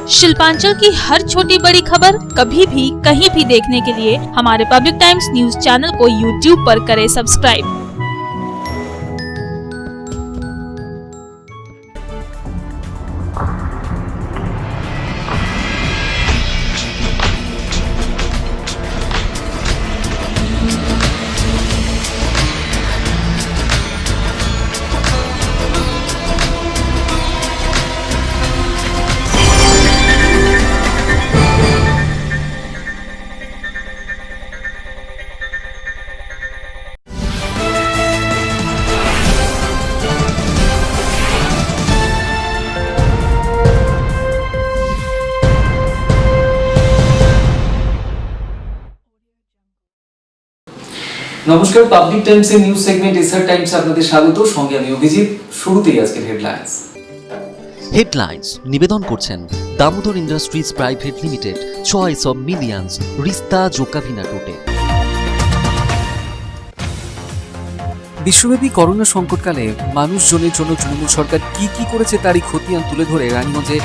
शिल्पांचल की हर छोटी बड़ी खबर कभी भी कहीं भी देखने के लिए हमारे पब्लिक टाइम्स न्यूज चैनल को यूट्यूब पर करें सब्सक्राइब। নমস্কার, পাবলিক টাইমস এর নিউজ সেগমেন্ট এসআর টাইমস আপনাদের স্বাগত। সঙ্গে আমি অভিজিৎ। শুরুতেই আজকের হেডলাইন্স নিবেদন করছেন Damodar industries private limited, choice of millions, রিস্তা জোকাভিনা টোটে। বিশ্বব্যাপী করোনা সংকটকালে মানুষজনের জন্য তৃণমূল সরকার কি করেছে তারই খতিয়ান তুলে ধরে রানীগঞ্জে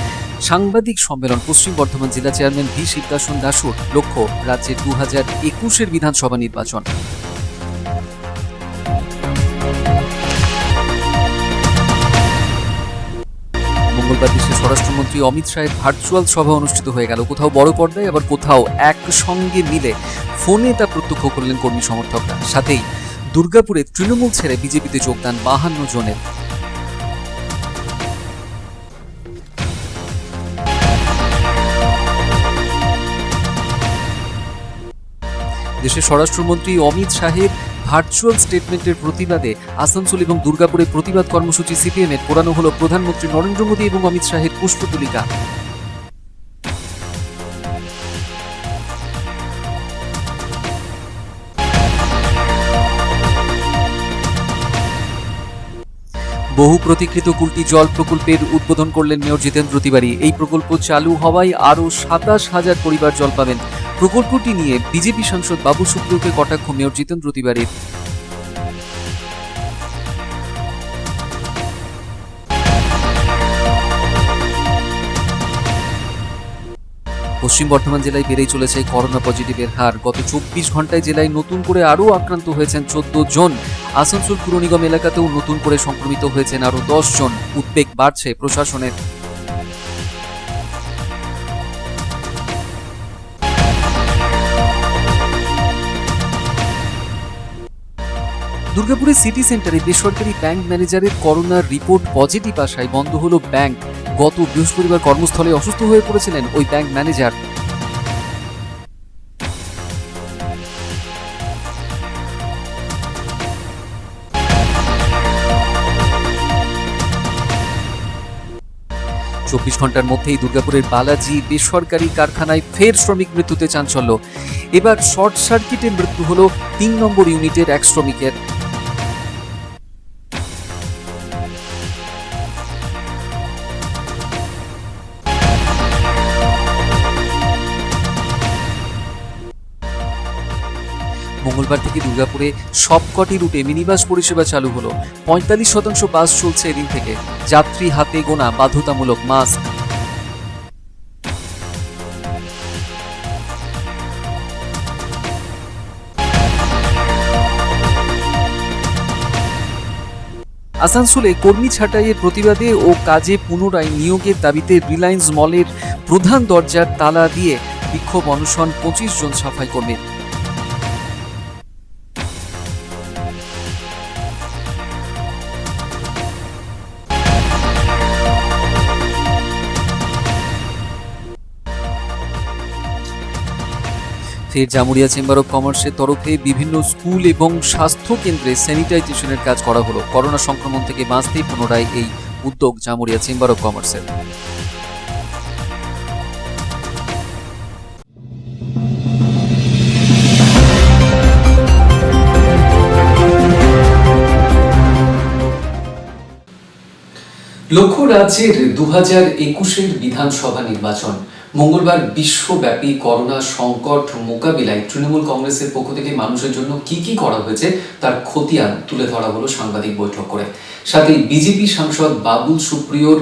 সাংবাদিক সম্মেলন। পশ্চিম বর্ধমান জেলা চেয়ারম্যান ভি শিবদাসন দাসুর লক্ষ্য রাজ্যের 2021 বিধানসভা নির্বাচন। মঙ্গলবার দেশের স্বরাষ্ট্রমন্ত্রী অমিত শাহের ভার্চুয়াল সভা অনুষ্ঠিত হয়ে গেল। কোথাও বড় পর্দায়, আবার কোথাও একসঙ্গে মিলে ফোনে তা প্রত্যক্ষ করলেন কর্মী সমর্থকরা। সাথেই দুর্গাপুরে তৃণমূল ছেড়ে বিজেপিতে যোগদান 52 জনের। দেশের স্বরাষ্ট্রমন্ত্রী অমিত শাহের ভার্চুয়াল স্টেটমেন্টের প্রতিবাদে আসানসোল এবং দুর্গাপুরে প্রতিবাদ কর্মসূচি সিপিএম এর পোড়ানো হলো প্রধানমন্ত্রী নরেন্দ্র মোদী এবং অমিত শাহের পুষ্পতুলিকা। বহু প্রতীক্ষিত কুলটি জল প্রকল্পের উদ্বোধন করলেন মেয়র জিতেন্দ্র তিওয়ারি। এই প্রকল্প চালু হওয়ায় আরও 27,000 পরিবার জল পাবেন। প্রকল্পটি নিয়ে বিজেপি সাংসদ বাবু সুপ্রিয়কে কটাক্ষ মেয়র জিতেন্দ্র তিওয়ারির। পশ্চিম বর্ধমান জেলায় বেড়েই চলেছে করোনা পজিটিভের হার। গত 24 ঘন্টায় জেলায় নতুন করে আরও আক্রান্ত হয়েছেন 14 জন। আসানসোল পুর নিগম এলাকাতেও নতুন করে সংক্রমিত হয়েছেন আরও 10 জন। উদ্বেগ বাড়ছে প্রশাসনের। দুর্গাপুরের সিটি সেন্টারে বেসরকারি ব্যাংক ম্যানেজারের করোনার রিপোর্ট পজিটিভ আসায় বন্ধ হলো ব্যাংক। গত বৃহস্পতিবার কর্মস্থলে অসুস্থ হয়ে পড়েছিলেন ওই ব্যাংক ম্যানেজার। চব্বিশ ঘন্টার মধ্যেই দুর্গাপুরের বালাজি বেসরকারি কারখানায় ফের শ্রমিক মৃত্যুতে চাঞ্চল্য। এবার শর্ট সার্কিটে মৃত্যু হলো 3 নম্বর ইউনিটের এক শ্রমিকের। মঙ্গলবার থেকে দুর্গাপুরে সবকটি রুটে মিনিবাস পরিষেবা চালু হলো। 45% বাস চলছে এদিন থেকে। যাত্রী হাতে গোনা, বাধ্যতামূলক মাস্ক। আসানসোলে কর্মী ছাঁটাইয়ের প্রতিবাদে ও কাজে পুনরায় নিয়োগের দাবিতে রিলায়েন্স মলের প্রধান দরজার তালা দিয়ে বিক্ষোভ অনশন 25 জন সাফাই কর্মীর। ফের জামুরিয়া চেম্বার অব কমার্সের তরফে বিভিন্ন স্কুল এবং স্বাস্থ্য কেন্দ্রে স্যানিটাইজেশনের কাজ করা হলো। করোনা সংক্রমণ থেকে বাঁচতেই পুনরায় এই উদ্যোগ জামুরিয়া চেম্বার অব কমার্সের। লক্ষ্য রাজ্যের 2021 বিধানসভা নির্বাচন। মঙ্গলবার বিশ্বব্যাপী করোনা সংকট মোকাবিলায় তৃণমূল কংগ্রেসের পক্ষ থেকে মানুষের জন্য কি কি করা হয়েছে তার খতিয়ান তুলে ধরা হলো সাংবাদিক বৈঠক করে। সাথে বিজেপি সাংসদ বাবুল সুপ্রিয়র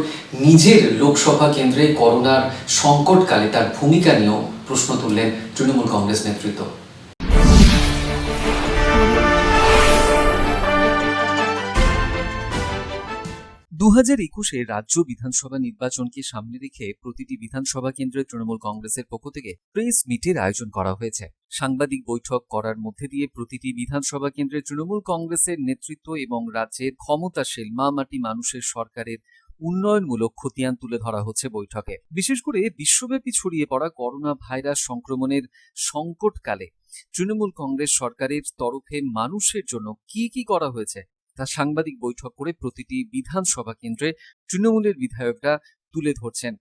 নিজের লোকসভা কেন্দ্রে করোনার সংকটকালে তার ভূমিকা নিয়েও প্রশ্ন তুললেন তৃণমূল কংগ্রেস নেতৃত্ব। 2021 রাজ্য বিধানসভা নির্বাচনকে সামনে রেখে প্রতিটি বিধানসভা কেন্দ্রে তৃণমূল কংগ্রেসের পক্ষ থেকে প্রেস মিটের আয়োজন করা হয়েছে। সাংবাদিক বৈঠক করার মধ্যে দিয়ে প্রতিটি বিধানসভা কেন্দ্রে তৃণমূল কংগ্রেসের নেতৃত্ব এবং রাজ্যের ক্ষমতাশীল মাটি মানুষের সরকারের উন্নয়নমূলক খতিয়ান তুলে ধরা হচ্ছে বৈঠকে। বিশেষ করে বিশ্বব্যাপী ছড়িয়ে পড়া করোনা ভাইরাস সংক্রমণের সংকটকালে তৃণমূল কংগ্রেস সরকারের তরফে মানুষের জন্য কি কি করা হয়েছে তা সাংবাদিক বৈঠক করে প্রতিটি বিধানসভা কেন্দ্রে তৃণমূলের বিধায়করা তুলে ধরছেন।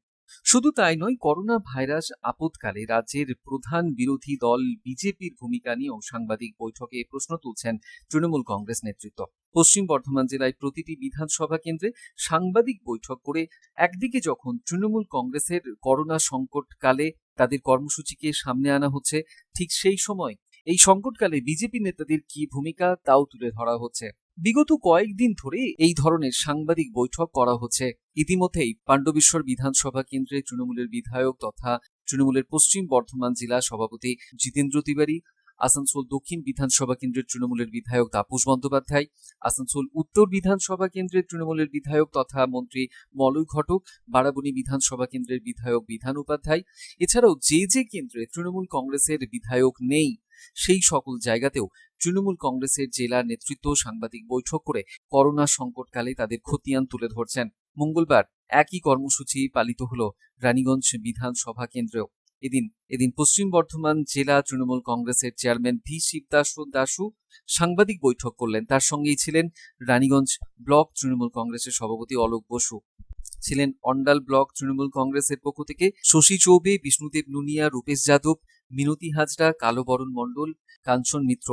শুধু তাই নয়, করোনা ভাইরাস আপদকালে রাজ্যের প্রধান বিরোধী দল বিজেপির ভূমিকা নিয়েও সাংবাদিক বৈঠকে প্রশ্ন তুলছেন তৃণমূল কংগ্রেস নেতৃত্ব। পশ্চিম বর্ধমান জেলায় প্রতিটি বিধানসভা কেন্দ্রে সাংবাদিক বৈঠক করে একদিকে যখন তৃণমূল কংগ্রেসের করোনা সংকটকালে তাদের কর্মসূচিকে সামনে আনা হচ্ছে, ঠিক সেই সময় এই সংকটকালে বিজেপি নেতাদের কি ভূমিকা তাও তুলে ধরা হচ্ছে। বিগত কয়েকদিন ধরে এই ধরনের সাংবাদিক বৈঠক করা হচ্ছে। ইতিমধ্যেই পাণ্ডবেশ্বর বিধানসভা কেন্দ্রে তৃণমূলের বিধায়ক তথা তৃণমূলের পশ্চিম বর্ধমান জেলা সভাপতি জিতেন্দ্র তিওয়ারি, আসানসোল দক্ষিণ বিধানসভা কেন্দ্রের তৃণমূলের বিধায়ক তাপস বন্দ্যোপাধ্যায়, আসানসোল উত্তর বিধানসভা কেন্দ্রের তৃণমূলের বিধায়ক তথা মন্ত্রী মলয় ঘটক, বারাবণী বিধানসভা কেন্দ্রের বিধায়ক বিধান উপাধ্যায়, এছাড়াও যে যে কেন্দ্রে তৃণমূল কংগ্রেসের বিধায়ক নেই সেই সকল জায়গাতেও তৃণমূল কংগ্রেসের জেলা নেতৃত্ব সাংবাদিক বৈঠক করে করোনা সংকটকালে তাদের খতিয়ান তুলে ধরছেন। মঙ্গলবার একই কর্মসূচি পালিত হল রানীগঞ্জ বিধানসভা কেন্দ্রেও। এদিন পশ্চিম বর্ধমান জেলা তৃণমূল কংগ্রেসের চেয়ারম্যান ভি শিবদাস দাসু সাংবাদিক বৈঠক করলেন। তার সঙ্গেই ছিলেন রানীগঞ্জ ব্লক তৃণমূল কংগ্রেসের সভাপতি অলোক বসু, ছিলেন অন্ডাল ব্লক তৃণমূল কংগ্রেসের পক্ষ থেকে শশী চৌবে, বিষ্ণুদেব নুনিয়া, রূপেশ যাদব, মিনতি হাজরা, কালোবরণ মণ্ডল, কাঞ্চন মিত্র।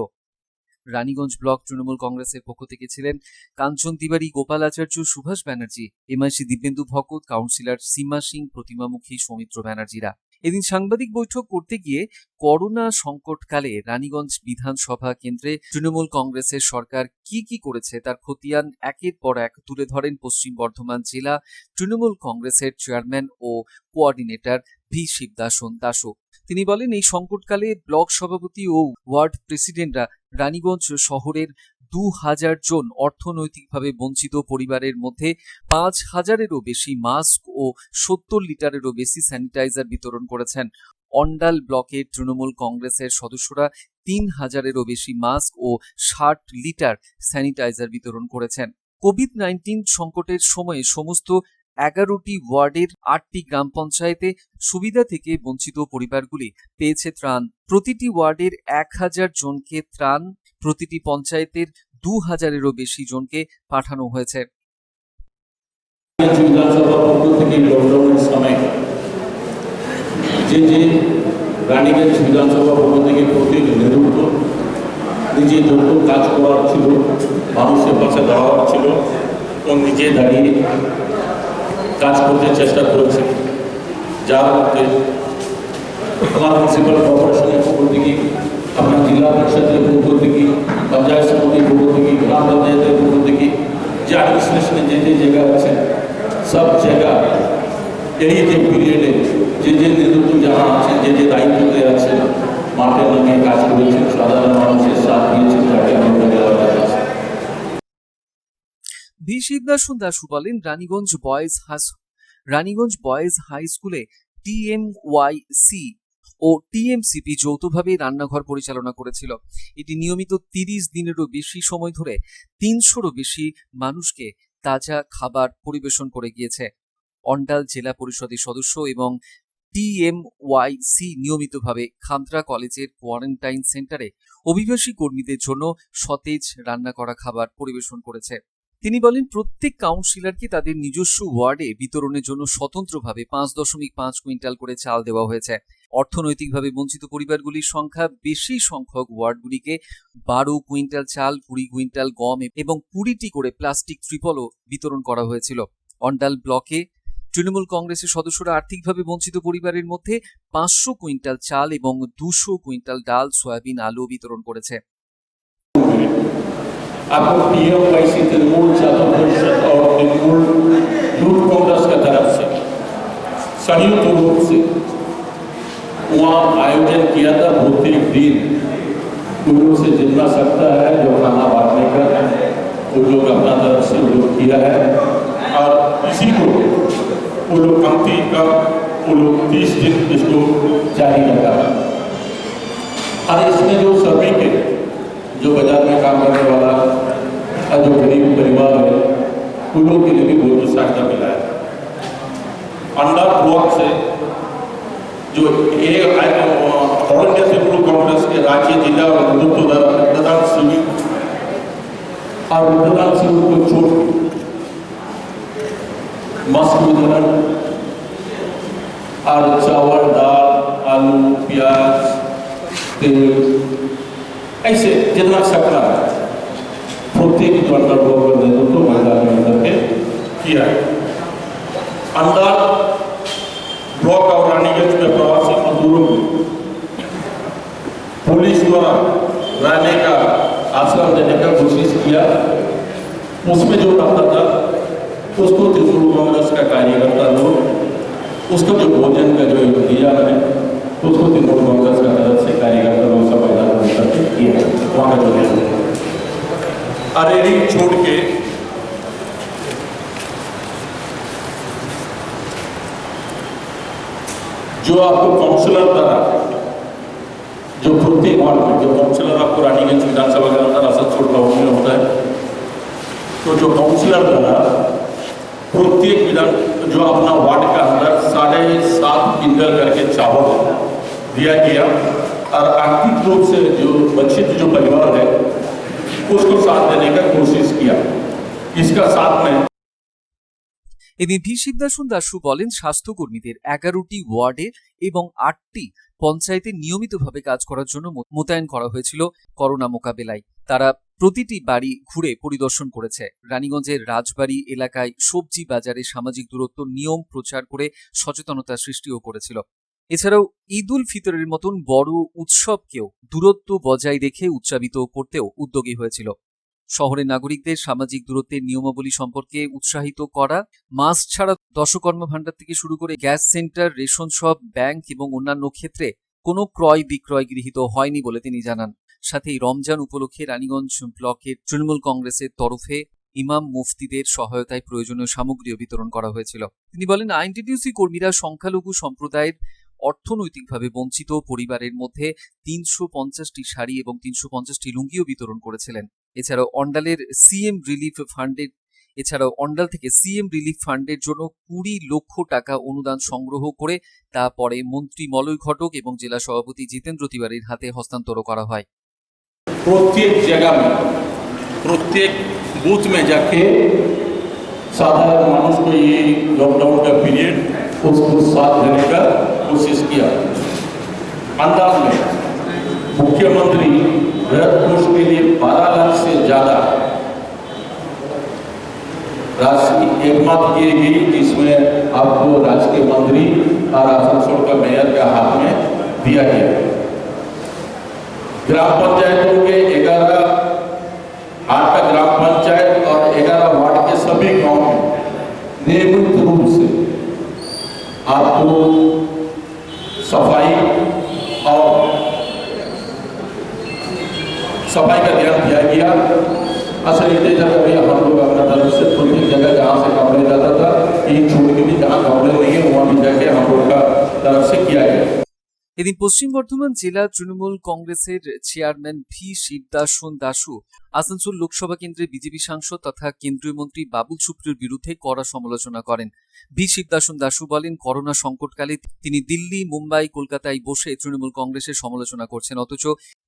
রানীগঞ্জ ব্লক তৃণমূল কংগ্রেসের পক্ষ থেকে ছিলেন কাঞ্চন তিওয়ারি, গোপাল আচার্য, সুভাষ ব্যানার্জি, এমআইসি দিব্যেন্দু ভকত, কাউন্সিলর সীমা সিং, প্রতিমামুখী, সৌমিত্র ব্যানার্জিরা। এদিন সাংবাদিক বৈঠক করতে গিয়ে করোনা সংকটকালে রানীগঞ্জ বিধানসভা কেন্দ্রে তৃণমূল কংগ্রেসের সরকার কি কি করেছে তার খতিয়ান একের পর এক তুলে ধরেন পশ্চিম বর্ধমান জেলা তৃণমূল কংগ্রেসের চেয়ারম্যান ও কোঅর্ডিনেটর ভি শিবদাস দাসু। তিনি বলেন, এই সংকটকালে ব্লক সভাপতি ও ওয়ার্ড প্রেসিডেন্টরা রানীগঞ্জ শহরের 2000 জন অর্থনৈতিকভাবে বঞ্চিত পরিবারের মধ্যে 5000-এরও বেশি মাস্ক ও 70 লিটারেরও বেশি স্যানিটাইজার বিতরণ করেছেন। অন্ডাল ব্লকের তৃণমূল কংগ্রেসের সদস্যরা 3000-এরও বেশি মাস্ক ও 60 লিটার স্যানিটাইজার বিতরণ করেছেন। কোভিড-19 সংকটের সময়ে সমস্ত 11টি ওয়ার্ডের 8টি গ্রাম পঞ্চায়েতে সুবিধা থেকে বঞ্চিত পরিবারগুলি পেয়েছে ত্রাণ। প্রতিটি ওয়ার্ডের 1000 জনকে ত্রাণ, প্রতিটি পঞ্চায়েতের 2000-এরও বেশি জনকে পাঠানো হয়েছে। বিধানসভা পক্ষ থেকে লকডাউনের সময় যে রানীগঞ্জ বিধানসভা পক্ষ থেকে প্রতিটি নেতৃত্ব নিজে যত কাজ করার ছিল, মানুষের পাশে দাঁড়াবার ছিল এবং নিজে দাঁড়িয়ে কাজ করতে চেষ্টা করেছে। যার মধ্যে আমার মিউনিসিপ্যাল কর্পোরেশনের পক্ষ থেকে, আপনার জেলা পরিষদের পক্ষ থেকে, পঞ্চায়েত সমিতির পক্ষ থেকে, গ্রাম পঞ্চায়েতের পক্ষ থেকে, যে অ্যাডমিনিস্ট্রেশনে যে যে জায়গা আছে সব জায়গা এই যে পিরিয়ডে যে যে নেতৃত্ব যারা আছেন, যে যে দায়িত্বতে আছেন, মাঠে নামিয়ে কাজ করেছেন, সাধারণ মানুষের সাথ দিয়েছেন, তাকে আমি ধন্যবাদ জানাচ্ছি। ভি শিবদাস দাসু বলেন, রানীগঞ্জ বয়েজ হাই স্কুলে TMYC ও TMCP যৌথভাবে রান্নাঘর পরিচালনা করেছিল। এটি নিয়মিত 30 দিনেরও বেশি সময় ধরে 300-রও বেশি মানুষকে তাজা খাবার পরিবেশন করে গিয়েছে। অন্ডাল জেলা পরিষদের সদস্য এবং TMYC নিয়মিতভাবে খান্দ্রা কলেজের কোয়ারেন্টাইন সেন্টারে অভিবাসী কর্মীদের জন্য সতেজ রান্না করা খাবার পরিবেশন করেছে। তিনি বলেন, প্রত্যেক কাউন্সিলরকে তাদের নিজস্ব ওয়ার্ডে বিতরণের জন্য স্বতন্ত্রভাবে 5.5 কুইন্টাল করে চাল দেওয়া হয়েছে। অর্থনৈতিকভাবে বঞ্চিত পরিবারগুলির সংখ্যা বেশি সংখ্যক ওয়ার্ডগুলিকে 12 কুইন্টাল চাল, 20 কুইন্টাল গম এবং 20টি করে প্লাস্টিক ত্রিপলও বিতরণ করা হয়েছিল। অন্ডাল ব্লকে তৃণমূল কংগ্রেসের সদস্যরা আর্থিকভাবে বঞ্চিত পরিবারের মধ্যে 500 কুইন্টাল চাল এবং 200 কুইন্টাল ডাল, সয়াবিন, আলু বিতরণ করেছে। आपको PMYC तृणमूल छात्र परिषद और तृणमूल यूथ कांग्रेस की तरफ से संयुक्त रूप से वहाँ आयोजन किया था। प्रत्येक दिन लोगों से जितना सकता है जो खाना बांटने का वो लोग अपना तरफ से लोग किया है और इसी को वो लोग कमती का वो लोग 30 दिन इसको जारी रखा है। और इसमें जो सभी के जो बाजार में काम करने वाला और जो गरीब परिवार है उन लोगों के लिए भी बहुत सहायता मिला है। अंडर ब्लॉक से जो ऑल इंडिया तृणमूल कांग्रेस के राज्य जिला और नेतृत्व रक्तदान शिविर और रक्तदान शिविर को छोड़ मास्क वितरण और चावल, दाल, आलू, प्याज, तेल ऐसे जितना सकता है प्रत्येक जो अंडर ब्लॉक का नेतृत्व मैदान में करके किया है। अंडर ब्लॉक और रानीगंज में प्रवासी मजदूरों को पुलिस द्वारा रहने का आश्रम देने का कोशिश किया। उसमें जो रहता था उसको तृणमूल कांग्रेस का कार्यकर्ता लोग उसको जो भोजन का जो दिया है उसको तृणमूल कांग्रेस का तरफ से कार्यकर्ता लोग सब करके किया वहाँ का जो अरे छोड़ के जो आपको काउंसलर द्वारा जो प्रत्येक वार्ड में जो काउंसलर आपको रानीगंज विधानसभा के अंदर आसनसोल ब्लॉक में होता है, तो जो काउंसलर द्वारा प्रत्येक विधान जो अपना वार्ड का अंदर 7.5 क्विंटल करके चावल दिया गया और आर्थिक रूप से जो वंचित जो परिवार है उसको साथ देने का कोशिश किया। इसका साथ में এদিন ভি শিবদাসন দাসু বলেন, স্বাস্থ্যকর্মীদের 11টি ওয়ার্ডে এবং 8টি পঞ্চায়েতে নিয়মিতভাবে কাজ করার জন্য মোতায়েন করা হয়েছিল করোনা মোকাবেলায়। তারা প্রতিটি বাড়ি ঘুরে পরিদর্শন করেছে। রানীগঞ্জের রাজবাড়ি এলাকায় সবজি বাজারে সামাজিক দূরত্ব নিয়ম প্রচার করে সচেতনতা সৃষ্টিও করেছিল। এছাড়াও ঈদ উল ফিতরের মতন বড় উৎসবকেও দূরত্ব বজায় রেখে উদযাপিত করতেও উদ্যোগী হয়েছিল। শহরের নাগরিকদের সামাজিক দূরত্বের নিয়মাবলী সম্পর্কে উৎসাহিত করা, মাস্ক ছাড়া দশকর্ম ভাণ্ডার থেকে শুরু করে gas centre, ration shop, bank এবং অন্যান্য ক্ষেত্রে কোনো ক্রয় বিক্রয় গৃহীত হয়নি বলে তিনি জানান। সাথেই রমজান উপলক্ষে রানীগঞ্জ ব্লকের তৃণমূল কংগ্রেসের তরফে ইমাম মুফতিদের সহায়তায় প্রয়োজনীয় সামগ্রীও বিতরণ করা হয়েছিল। তিনি বলেন, আইএনটিটিউসি কর্মীরা সংখ্যালঘু সম্প্রদায়ের অর্থনৈতিকভাবে বঞ্চিত পরিবারের মধ্যে 350টি শাড়ি এবং 350টি লুঙ্গিও বিতরণ করেছিলেন। এছাড়াও অন্ডাল থেকে সিএম রিলিফ ফান্ডের জন্য 20 লক্ষ টাকা অনুদান সংগ্রহ করে তা পরে মন্ত্রী মলয় ঘটক এবং জেলা সভাপতি জিতেন্দ্র তিওয়ারির হাতে হস্তান্তর করা হয়। प्रत्येक जगह में प्रत्येक बूथ में जाके साधारण मानुष को ये लॉकडाउन का पीरियड उसको साथ देने का कोशिश किया। अंदाज में मुख्यमंत्री राहत कोष के लिए 12 लाख से ज्यादा राशि एकमत की गई, जिसमें आपको राज्य के मंत्री और आसनसोल का मेयर के हाथ में दिया गया। ग्राम पंचायतों के 11 ग्राम पंचायत और 11 वार्ड के सभी गांव में नियमित रूप से आपको सफाई का ध्यान दिया गया। असल इतने जगह भी हम लोग अपना तरफ से प्रत्येक जगह जहाँ से काम लिया जाता था ये छोड़ के भी जहाँ काम नहीं है वहाँ भी जाके हम लोग का तरफ से किया गया। এদিন পশ্চিম বর্ধমান জেলা তৃণমূল কংগ্রেসের চেয়ারম্যান ভি শিবদাসন দাসু আসানসোল লোকসভা কেন্দ্রের বিজেপি সাংসদ তথা কেন্দ্রীয় মন্ত্রী বাবুল সুপ্রিয়র বিরুদ্ধে কড়া সমালোচনা করেন। ভি শিবদাসন দাসু বলেন, করোনা সংকটকালে তিনি দিল্লি, মুম্বাই, কলকাতায় বসে তৃণমূল কংগ্রেসের সমালোচনা করছেন, অথচ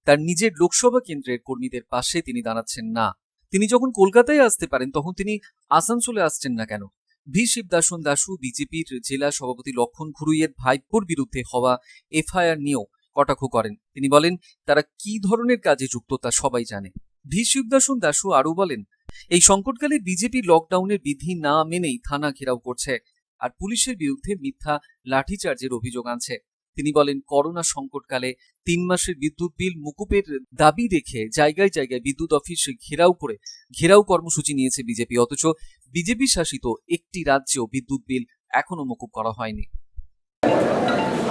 তার নিজের লোকসভা কেন্দ্রের কর্মীদের পাশে তিনি দাঁড়াচ্ছেন না। তিনি যখন কলকাতায় আসতে পারেন তখন তিনি আসানসোলে আসছেন না কেন? ভি শিবদাসন দাসু বিজেপির জেলা সভাপতি লক্ষণ ঘুরুইয়ের ভাইপোর বিরুদ্ধে হওয়া এফআইআর নিয়েও কটাক্ষ করেন। তিনি বলেন, তারা কি ধরনের কাজে যুক্ত তা সবাই জানে। ভি শিবদাসন দাসু আরও বলেন, এই সংকটকালে বিজেপি লকডাউনের বিধি না মেনেই থানা ঘেরাও করছে। আর পুলিশের বিরুদ্ধে মিথ্যা লাঠিচার্জের অভিযোগ আনছে। তিনি বলেন, করোনা সংকটকালে 3 মাসের বিদ্যুৎ বিল মুকুবের দাবি রেখে জায়গায় জায়গায় বিদ্যুৎ অফিস ঘেরাও কর্মসূচি নিয়েছে বিজেপি, অথচ বিজেপি শাসিত একটি রাজ্যেও বিদ্যুৎ বিল এখনো মুকুব করা হয়নি।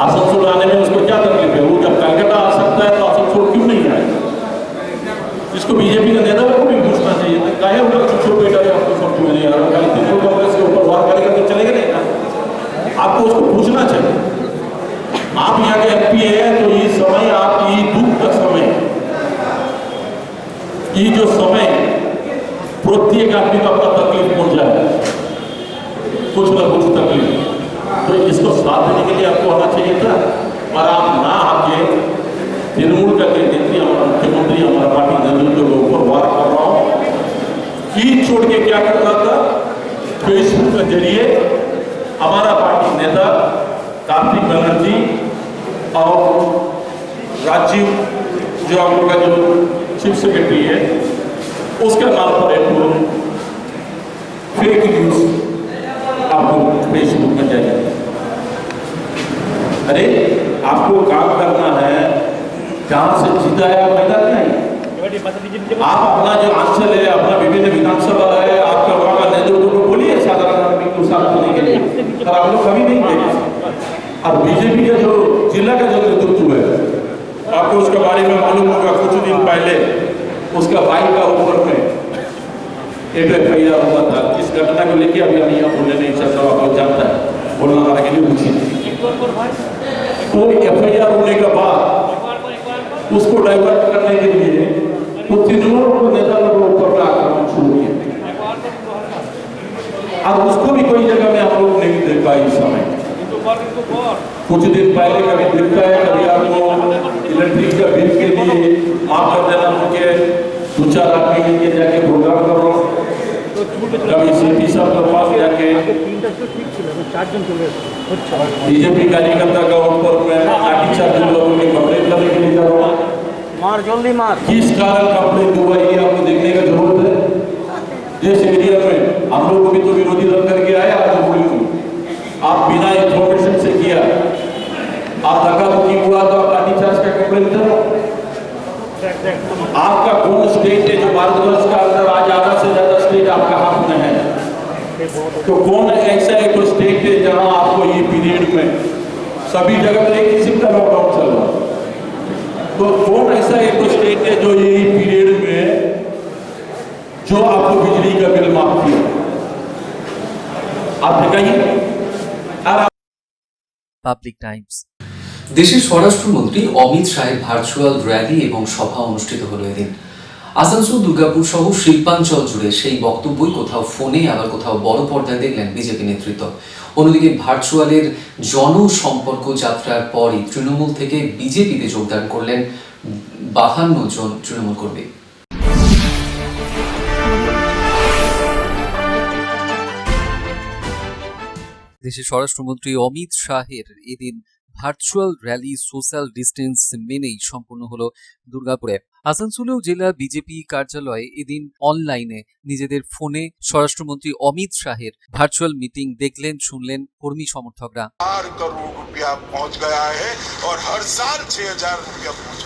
आसनसोल आने में उसको क्या तकलीफ है? वो जब कलकत्ता आ सकता है तो आसनसोल क्यों नहीं आए? इसको बीजेपी के नेता को भी पूछना चाहिए था, काहे उनका चुप बेटा है आपको सब क्यों नहीं आ रहा? कल तृणमूल कांग्रेस के ऊपर वार करेगा तो चलेगा नहीं ना? आपको उसको पूछना चाहिए। आप यहाँ के एमपी है तो ये समय आपकी दुख का समय, ये जो समय प्रत्येक आदमी को अपना तकलीफ पहुंच जाए, कुछ ना कुछ तकलीफ, तो इसको साथ देने के लिए आपको आना चाहिए था। और आप ना आके तृणमूल का नेत्री, हमारा मुख्यमंत्री, हमारा पार्टी नेतृत्व के ऊपर वार कर रहा हूँ। ईद छोड़ के क्या कर रहा था? फेसबुक के जरिए हमारा पार्टी नेता कार्तिक बनर्जी और राजीव, जो हम लोग का जो चीफ सेक्रेटरी है, उसके नाम पर एक फेक न्यूज आपको फेसबुक में जाएगा। अरे आपको काम करना है, जहां से जीता है मैदान नहीं। आप अपना जो अंचल है, अपना विभिन्न विधानसभा है, आपका वहां का नेतृत्व को बोलिए साधारण आदमी को साथ होने के लिए, और आप लोग कभी नहीं देंगे। और बीजेपी का जो जिला का जो नेतृत्व है, आपको उसके बारे में मालूम होगा, कुछ दिन पहले उसका भाई का ऊपर में एक FIR हुआ था। इस घटना को लेकर अभी हम यहाँ बोलने नहीं चल रहा, आप लोग जानता है, बोलना हमारा के लिए पूछिए। तो FIR होने के बाद उसको डाइवर्ट करने के लिए तो तृणमूल नेता लोगों के ऊपर आक्रमण शुरू किया। अब उसको भी कोई जगह में हम लोग नहीं देखा इस समय। कुछ दिन पहले कभी दिखता है, कभी आपको इलेक्ट्रिक का बिल के लिए माफ कर देना होके 2-4 आदमी के लिए जाके प्रोग्राम करो, कभी CP साहब के पास जाके बीजेपी कार्यकर्ता का ऊपर में लाठीचार्ज लोगों के कंप्लेन करने के लिए जा रहा हूँ। मार जल्दी मार। किस कारण कंप्लेन हुआ ये आपको देखने का जरूरत है। जिस एरिया में हम लोग को भी तो विरोधी दल करके आए, आज बोली आप बिना इंफॉर्मेशन से किया, आप धक्का-धुक्की हुआ तो आप लाठीचार्ज का कंप्लेन करो। आपका कौन स्टेट है जो भारतवर्ष का अंदर आज आधा से ज्यादा स्टेट आपका हाथ में है? तो कौन ऐसा एक स्टेट है जहां आपको ये पीरियड में सभी जगह पर एक किस्म का लॉकडाउन चल रहा है? तो कौन ऐसा एक स्टेट है जो ये पीरियड में जो आपको बिजली का बिल माफ किया? आप दिखाइए। Public Times. দেশের স্বরাষ্ট্রমন্ত্রী অমিত শাহের ভার্চুয়াল র্যালি এবং সভা অনুষ্ঠিত হলো এদিন। আসানসোল, দুর্গাপুর সহ শিল্পাঞ্চল জুড়ে সেই বক্তব্যই কোথাও ফোনে, আবার কোথাও বড় পর্দায় দেখলেন বিজেপি নেতৃত্ব। অন্যদিকে ভার্চুয়ালের জনসম্পর্ক যাত্রার পরই তৃণমূল থেকে বিজেপিতে যোগদান করলেন 52 জন তৃণমূল কর্মী। দেশের স্বরাষ্ট্রমন্ত্রী অমিত শাহের এদিন ভার্চুয়াল র্যালি সোশ্যাল ডিস্টেন্স মেনেই সম্পন্ন হলো দুর্গাপুরে। আসানসোলেও জেলা বিজেপি কার্যালয়ে এদিন অনলাইনে নিজেদের ফোনে স্বরাষ্ট্রমন্ত্রী অমিত শাহের ভার্চুয়াল মিটিং দেখলেন, শুনলেন কর্মী সমর্থকরা। 4 करोड़ रुपया पहुंच गया है और हर साल 6,000 रुपया पहुंच।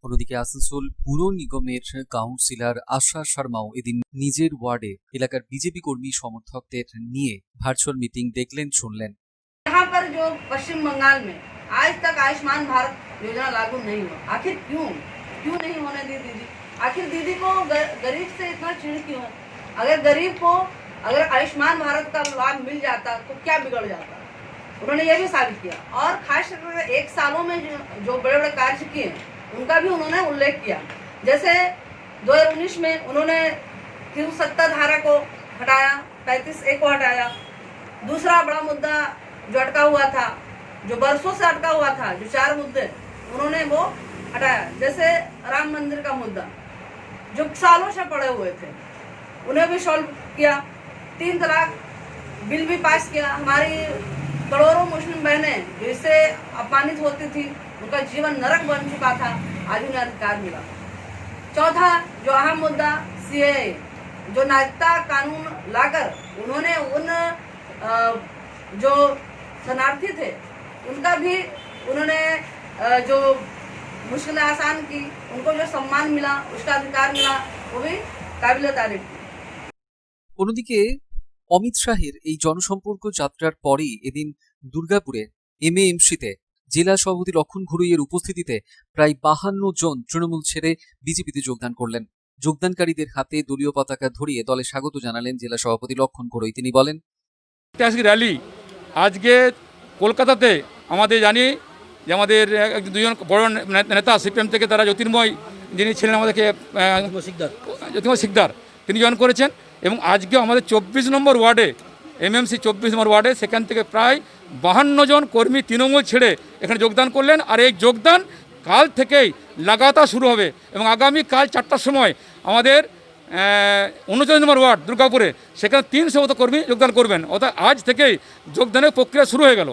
অন্যদিকে আসানসোল পুর নিগমের কাউন্সিলর আশা শর্মাও এদিন নিজের ওয়ার্ডে এলাকার বিজেপি কর্মী সমর্থকদের নিয়ে ভার্চুয়াল মিটিং দেখলেন, শুনলেন। यहाँ पर जो पश्चिम बंगाल में आज तक आयुष्मान भारत योजना लागू नहीं हुआ, आखिर क्यों नहीं होने दी दीदी? आखिर दीदी को गरीब से इतना चिढ़ क्यों है? अगर गरीब को अगर आयुष्मान भारत का लाभ मिल जाता तो क्या बिगड़ जाता? उन्होंने ये भी साबित किया। और खास करके 1 सालों में जो बड़े बड़े कार्य किए उनका भी उन्होंने उल्लेख किया। जैसे 2019 में उन्होंने 370 धारा को हटाया, 35A को हटाया। दूसरा बड़ा मुद्दा जो अटका हुआ था, जो बरसों से अटका हुआ था, जो 4 मुद्दे उन्होंने वो हटाया। जैसे राम मंदिर का मुद्दा जो सालों से पड़े हुए थे उन्हें भी सॉल्व किया। 3 तलाक बिल भी पास किया। हमारी करोड़ों मुस्लिम बहनें जो इससे अपमानित होती थी, उनका जीवन नरक बन चुका था, आज उन्हें अधिकार मिला। चौथा जो अहम मुद्दा CAA, जो नागरिकता कानून लाकर उन्होंने उन जो शरणार्थी थे उनका भी उन्होंने जो मुश्किलें आसान की, उनको जो सम्मान मिला, उसका अधिकार मिला, वो भी काबिल तारीफ थी। অন্যদিকে অমিত শাহের এই জনসম্পর্ক যাত্রার পরেই এদিন দুর্গাপুরে এমএএমসিতে জেলা সভাপতি লক্ষণ ঘুরুইয়ের উপস্থিতিতে প্রায় 52 জন তৃণমূল ছেড়ে বিজেপিতে যোগদান করলেন। যোগদানকারীদের হাতে দলীয় পতাকা ধরিয়ে দলে স্বাগত জানালেন জেলা সভাপতি লক্ষণ ঘুরুই। তিনি বলেন, ঐতিহাসিক র্যালি আজকে কলকাতাতে আমাদের জানি যে আমাদের দুজন বড় নেতা সিপিএম থেকে তারা জ্যোতির্ময় যিনি ছিলেন আমাদেরকে জ্যোতির্ময় শিকদার তিনি জয়েন করেছেন এবং আজকে আমাদের 24 নম্বর ওয়ার্ডে এমএমসি 24 নম্বর ওয়ার্ডে সেখান থেকে প্রায় 52 জন কর্মী তৃণমূল ছেড়ে এখানে যোগদান করলেন। আর এই যোগদান কাল থেকেই লাগাতার শুরু হবে এবং আগামী কাল 4টার সময় আমাদের 39 নম্বর ওয়ার্ড দুর্গাপুরে সেখানে 300 মতো কর্মী যোগদান করবেন। অর্থাৎ আজ থেকেই যোগদানের প্রক্রিয়া শুরু হয়ে গেল।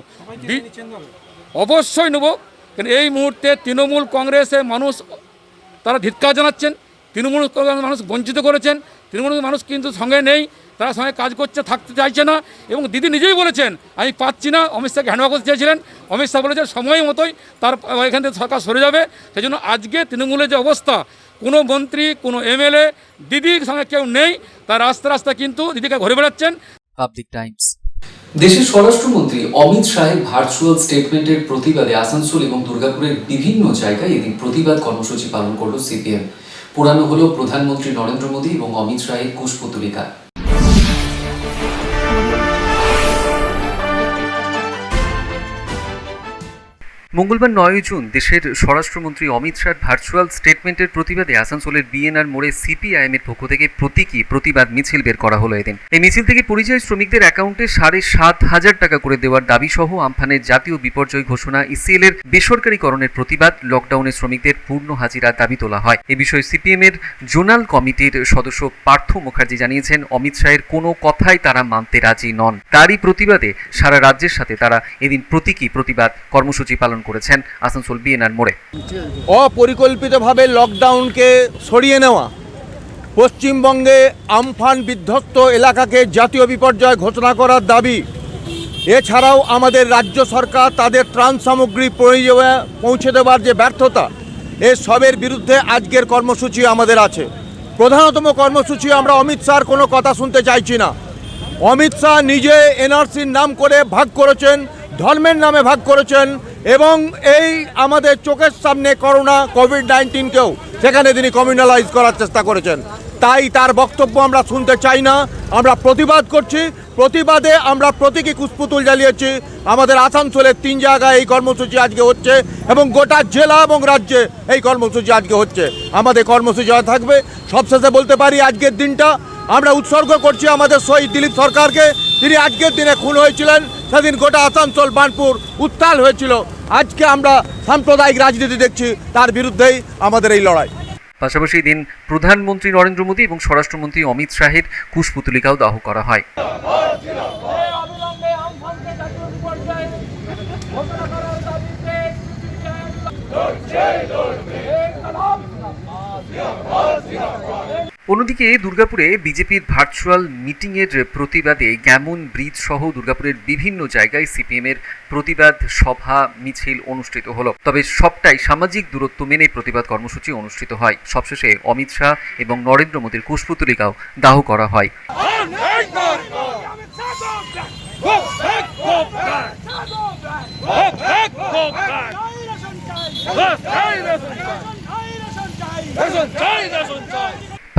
অবশ্যই নেব, কারণ এই মুহূর্তে তৃণমূল কংগ্রেসের মানুষ তারা ধিক্কার জানাচ্ছেন, তৃণমূল কংগ্রেসের মানুষ বঞ্চিত করেছেন, তৃণমূল মানুষ কিন্তু সঙ্গে নেই, তারা সঙ্গে কাজ করছে, থাকতে চাইছে না। এবং দিদি নিজেই বলেছেন আমি পাচ্ছি না, অমিত শাহকে হ্যান্ডওভার করতে চেয়েছিলেন, অমিত শাহ বলেছেন সময় মতোই তার এখান থেকে সরকার সরে যাবে। সেই জন্য আজকে তৃণমূলের যে অবস্থা, কোনো মন্ত্রী কোনো এমএলএ দিদির সঙ্গে কেউ নেই, তার রাস্তা রাস্তা কিন্তু দিদিকে ঘুরে বেড়াচ্ছেন। Public Times. দেশের স্বরাষ্ট্রমন্ত্রী অমিত শাহের ভার্চুয়াল স্টেটমেন্টের প্রতিবাদে আসানসোল এবং দুর্গাপুরের বিভিন্ন জায়গায় এদিন প্রতিবাদ কর্মসূচি পালন করল সিপিএম। পোড়ানো হলো প্রধানমন্ত্রী নরেন্দ্র মোদী এবং অমিত শাহের কুশপুতলিকা। মঙ্গলবার 9 জুন দেশের স্বরাষ্ট্রমন্ত্রী অমিত শাহর ভার্চুয়াল স্টেটমেন্টের প্রতিবাদে আসানসোলের বিএনআর মোড়ে সিপিআইএমের পক্ষ থেকে প্রতীকী প্রতিবাদ মিছিল বের করা হলো এদিন। এই মিছিল থেকে পরিযায়ী শ্রমিকদের অ্যাকাউন্টে 7,500 টাকা করে দেওয়ার দাবি সহ আমফানের জাতীয় বিপর্যয় ঘোষণা, ইসিএল এর বেসরকারীকরণের প্রতিবাদ, লকডাউনে শ্রমিকদের পূর্ণ হাজিরার দাবি তোলা হয়। এ বিষয়ে সিপিএম এর জোনাল কমিটির সদস্য পার্থ মুখার্জি জানিয়েছেন, অমিত শাহের কোনো কথাই তারা মানতে রাজি নন। তারই প্রতিবাদে সারা রাজ্যের সাথে তারা এদিন প্রতীকী প্রতিবাদ কর্মসূচি পালন করেছেন আসানসোল বিএনআর মোড়ে। অপরিকল্পিতভাবে লকডাউনকে সরিয়ে নেওয়া, পশ্চিমবঙ্গে আমফান বিধ্বস্ত এলাকাকে জাতীয় বিপর্যয় ঘোষণা করার দাবি, এছাড়াও আমাদের রাজ্য সরকার তাদের ত্রাণ সামগ্রী পৌঁছে দেওয়ার যে ব্যর্থতা, এ সবের বিরুদ্ধে আজকের কর্মসূচি আমাদের আছে। প্রধানতম কর্মসূচি, আমরা অমিত শাহর কোনো কথা শুনতে চাইছি না। অমিত শাহ নিজে এনআরসির নাম করে ভাগ করেছেন, ধর্মের নামে ভাগ করেছেন এবং এই আমাদের চোখের সামনে করোনা কোভিড-19কেও সেখানে তিনি কমিউনালাইজ করার চেষ্টা করেছেন। তাই তার বক্তব্য আমরা শুনতে চাই না, আমরা প্রতিবাদ করছি। প্রতিবাদে আমরা প্রতীকী কুশপুতুল জ্বালিয়েছি। আমাদের আসানসোলের 3 জায়গায় এই কর্মসূচি আজকে হচ্ছে এবং গোটা জেলা এবং রাজ্যে এই কর্মসূচি আজকে হচ্ছে। আমাদের কর্মসূচি থাকবে। সবশেষে বলতে পারি, আজকের দিনটা আমরা উৎসর্গ করছি আমাদের শহীদ দিলীপ সরকারকে। তিনি আজকের দিনে খুন হয়েছিলেন, সেদিন গোটা আসানসোল বার্নপুর উত্তাল হয়েছিল। আজকে আমরা সাম্প্রদায়িক রাজনীতি দেখছি, তার বিরুদ্ধেই আমাদের এই লড়াই। পাশাপাশি দিন প্রধানমন্ত্রী নরেন্দ্র মোদী এবং স্বরাষ্ট্রমন্ত্রী অমিত শাহের কুশপুতলিকাও দাহ করা হয়। অন্যদিকে দুর্গাপুরে বিজেপির ভার্চুয়াল মিটিংয়ের প্রতিবাদে গ্যামন ব্রিজ সহ দুর্গাপুরের বিভিন্ন জায়গায় সিপিএমের প্রতিবাদ সভা মিছিল অনুষ্ঠিত হলো। তবে সবটাই সামাজিক দূরত্ব মেনে প্রতিবাদ কর্মসূচি অনুষ্ঠিত হয়। সবশেষে অমিত শাহ এবং নরেন্দ্র মোদীর কুশপুতলিকাও দাহ করা হয়।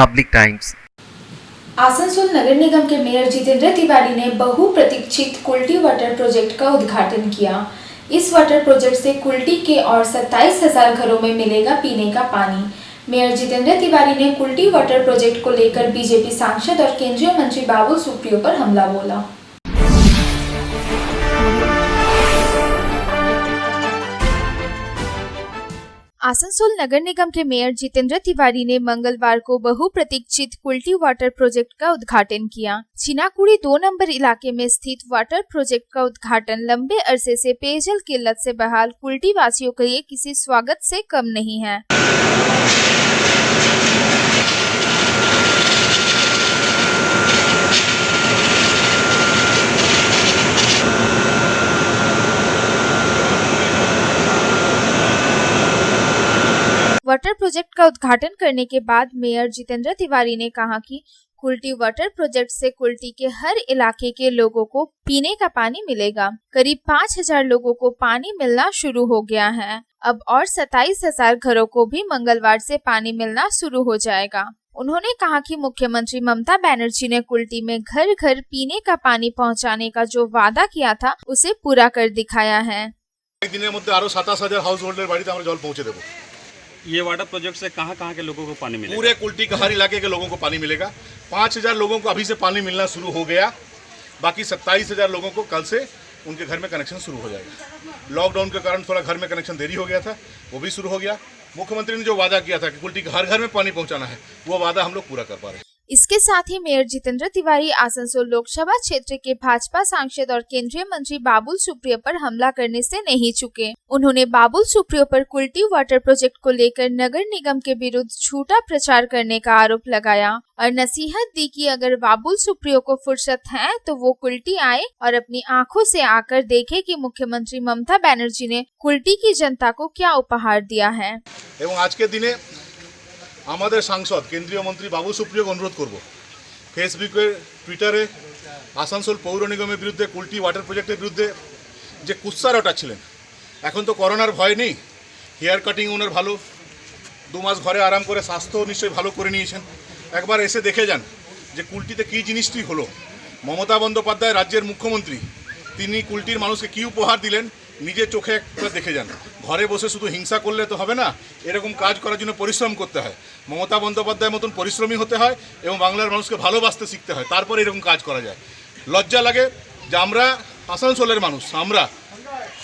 Public times. आसनसोल नगर निगम के मेयर जितेंद्र तिवारी ने बहुप्रतीक्षित कुल्टी वाटर प्रोजेक्ट का उद्घाटन किया। इस वाटर प्रोजेक्ट से कुल्टी के और 27,000 घरों में मिलेगा पीने का पानी। मेयर जितेंद्र तिवारी ने कुल्टी वाटर प्रोजेक्ट को लेकर बीजेपी सांसद और केंद्रीय मंत्री बाबुल सुप्रियो पर हमला बोला। आसनसोल नगर निगम के मेयर जितेंद्र तिवारी ने मंगलवार को बहुप्रतीक्षित कुल्टी वाटर प्रोजेक्ट का उद्घाटन किया। चिनाकुड़ी 2 नंबर इलाके में स्थित वाटर प्रोजेक्ट का उद्घाटन लंबे अरसे से पेयजल किल्लत से बहाल कुल्टी वासियों के लिए किसी स्वागत से कम नहीं है। वाटर प्रोजेक्ट का उद्घाटन करने के बाद मेयर जितेंद्र तिवारी ने कहा कि कुल्टी वाटर प्रोजेक्ट से कुल्टी के हर इलाके के लोगों को पीने का पानी मिलेगा। करीब 5000 लोगों को पानी मिलना शुरू हो गया है। अब और 27,000 घरों को भी मंगलवार से पानी मिलना शुरू हो जाएगा। उन्होंने कहा कि मुख्यमंत्री ममता बनर्जी ने कुल्टी में घर घर पीने का पानी पहुंचाने का जो वादा किया था उसे पूरा कर दिखाया है। एक दिन मध्य आरो 27,000 हाउस होल्डर बाड़ीते আমরা জল পৌঁছে দেব। ये वाटर प्रोजेक्ट से कहाँ के लोगों को पानी मिलेगा? पूरे कुल्टी का हर इलाके के लोगों को पानी मिलेगा। 5,000 लोगों को अभी से पानी मिलना शुरू हो गया। बाकी 27,000 लोगों को कल से उनके घर में कनेक्शन शुरू हो जाएगा। लॉकडाउन के कारण थोड़ा घर में कनेक्शन देरी हो गया था, वो भी शुरू हो गया। मुख्यमंत्री ने जो वादा किया था कि कुल्टी के हर घर में पानी पहुंचाना है, वो वादा हम लोग पूरा कर पा रहे हैं। इसके साथ ही मेयर जितेंद्र तिवारी आसनसोल लोकसभा क्षेत्र के भाजपा सांसद और केंद्रीय मंत्री बाबुल सुप्रियो पर हमला करने से नहीं चुके। उन्होंने बाबुल सुप्रियो पर कुल्टी वाटर प्रोजेक्ट को लेकर नगर निगम के विरुद्ध झूठा प्रचार करने का आरोप लगाया और नसीहत दी कि अगर बाबुल सुप्रियो को फुर्सत है तो वो कुल्टी आए और अपनी आंखों से आकर देखे कि मुख्यमंत्री ममता बनर्जी ने कुल्टी की जनता को क्या उपहार दिया है। এবং আজকের দিনে আমাদের সাংসদ কেন্দ্রীয় মন্ত্রী বাবুল সুপ্রিয়োকে অনুরোধ করব, ফেসবুকে টুইটারে আসানসোল পৌর নিগমের বিরুদ্ধে কুল্টি ওয়াটার প্রজেক্টের বিরুদ্ধে যে কুৎসা রটাচ্ছিলেন, এখন তো করোনার ভয় নেই, হেয়ার কাটিং ওনার ভালো, 2 মাস ঘরে আরাম করে স্বাস্থ্য নিশ্চয়ই ভালো করে নিয়েছেন। একবার এসে দেখে যান যে কুল্টিতে কী জিনিসটি হলো। মমতা বন্দ্যোপাধ্যায় রাজ্যের মুখ্যমন্ত্রী, তিনি কুল্টির মানুষকে কী উপহার দিলেন নিজের চোখে একবার দেখে যান। ঘরে বসে শুধু হিংসা করলে তো হবে না, এরকম কাজ করার জন্য পরিশ্রম করতে হয়। মমতা বন্দ্যোপাধ্যায়ের মতন পরিশ্রমী হতে হয় এবং বাংলার মানুষকে ভালোবাসতে শিখতে হয়, তারপর এরকম কাজ করা যায়। লজ্জা লাগে যে আমরা আসানসোলের মানুষ, আমরা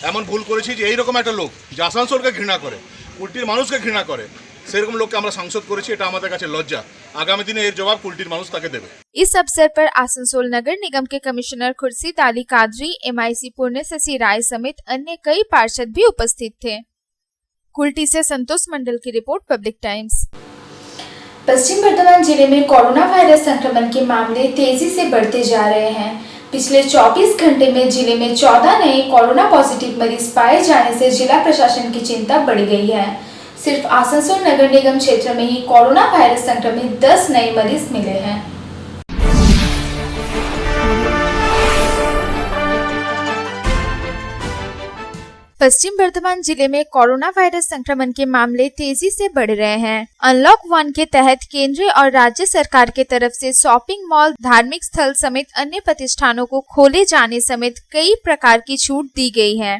এমন ভুল করেছি যে এইরকম একটা লোক যে আসানসোলকে ঘৃণা করে, কুল্টির মানুষকে ঘৃণা করে, সেরকম লোককে আমরা সাংসদ করেছি। এটা আমাদের কাছে লজ্জা। আগামী দিনে এর জবাব কুল্টির মানুষ তাকে দেবে। इस अवसर पर आसनसोल नगर निगम के कमिश्नर खुर्शीद अली कादरी, MIC पुण्य शशि राय समेत अन्य कई पार्षद भी उपस्थित थे। कुल्टी से संतोष मंडल की रिपोर्ट, पब्लिक टाइम्स। पश्चिम बर्धमान जिले में कोरोना वायरस संक्रमण के मामले तेजी से बढ़ते जा रहे हैं। पिछले 24 घंटे में जिले में 14 नए कोरोना पॉजिटिव मरीज पाए जाने से जिला प्रशासन की चिंता बढ़ गई है। सिर्फ आसनसोल नगर निगम क्षेत्र में ही कोरोना वायरस संक्रमित 10 नए मरीज मिले हैं। पश्चिम बर्धमान जिले में कोरोना वायरस संक्रमण के मामले तेजी से बढ़ रहे हैं। अनलॉक 1 के तहत केंद्र और राज्य सरकार के तरफ से शॉपिंग मॉल, धार्मिक स्थल समेत अन्य प्रतिष्ठानों को खोले जाने समेत कई प्रकार की छूट दी गई है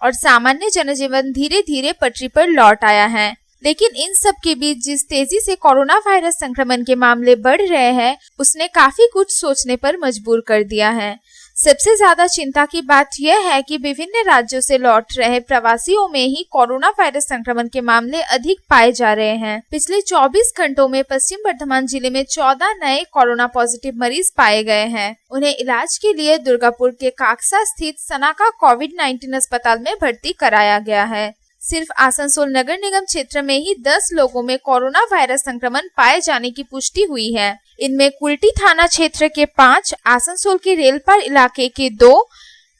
और सामान्य जनजीवन धीरे धीरे पटरी पर लौट आया है। लेकिन इन सब के बीच जिस तेजी से कोरोना वायरस संक्रमण के मामले बढ़ रहे हैं, उसने काफी कुछ सोचने पर मजबूर कर दिया है। सबसे ज्यादा चिंता की बात यह है कि विभिन्न राज्यों से लौट रहे प्रवासियों में ही कोरोना वायरस संक्रमण के मामले अधिक पाए जा रहे हैं। पिछले 24 घंटों में पश्चिम बर्धमान जिले में 14 नए कोरोना पॉजिटिव मरीज पाए गए हैं। उन्हें इलाज के लिए दुर्गापुर के काकसा स्थित सनाका कोविड-19 अस्पताल में भर्ती कराया गया है। सिर्फ आसनसोल नगर निगम क्षेत्र में ही 10 लोगों में कोरोना वायरस संक्रमण पाए जाने की पुष्टि हुई है। इनमें कुल्टी थाना क्षेत्र के 5, आसनसोल के रेलपार इलाके के 2,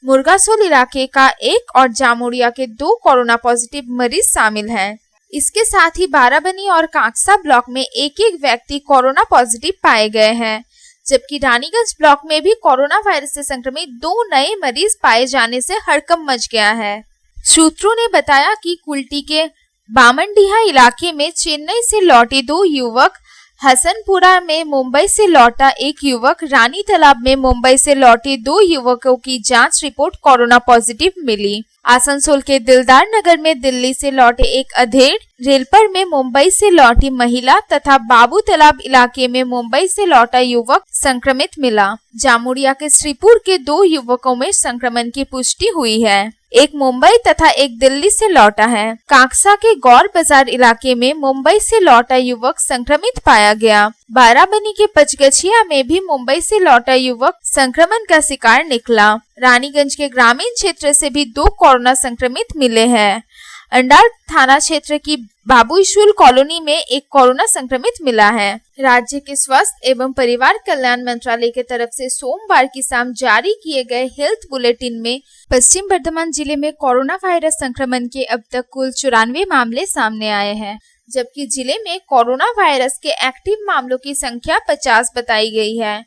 मुर्गासोल इलाके का 1 और जामुड़िया के 2 कोरोना पॉजिटिव मरीज शामिल हैं। इसके साथ ही बाराबनी और कांकसा ब्लॉक में एक व्यक्ति कोरोना पॉजिटिव पाए गए हैं, जबकि रानीगंज ब्लॉक में भी कोरोना वायरस से संक्रमित 2 नए मरीज पाए जाने से हड़कंप मच गया है। सूत्रों ने बताया कि कुल्टी के बामनडीहा इलाके में चेन्नई से लौटे 2 युवक, हसनपुरा में मुंबई से लौटा 1 युवक, रानी तालाब में मुंबई से लौटे 2 युवकों की जांच रिपोर्ट कोरोना पॉजिटिव मिली। आसनसोल के दिलदार नगर में दिल्ली से लौटे एक अधेड़, रेलपर में मुंबई से लौटी महिला तथा बाबू तालाब इलाके में मुंबई से लौटा युवक संक्रमित मिला। जामुड़िया के श्रीपुर के 2 युवकों में संक्रमण की पुष्टि हुई है। एक मुंबई तथा एक दिल्ली से लौटा है। कांकसा के गौर बाजार इलाके में मुंबई से लौटा युवक संक्रमित पाया गया। बाराबनी के पचगछिया में भी मुंबई से लौटा युवक संक्रमण का शिकार निकला। रानीगंज के ग्रामीण क्षेत्र से भी 2 कोरोना संक्रमित मिले हैं। अंडाल थाना क्षेत्र की बाबूशुल कॉलोनी में एक कोरोना संक्रमित मिला है। राज्य के स्वास्थ्य एवं परिवार कल्याण मंत्रालय के तरफ से सोमवार की शाम जारी किए गए हेल्थ बुलेटिन में पश्चिम बर्धमान जिले में कोरोना वायरस संक्रमण के अब तक कुल 94 मामले सामने आए हैं, जबकि जिले में कोरोना वायरस के एक्टिव मामलों की संख्या 50 बताई गई है।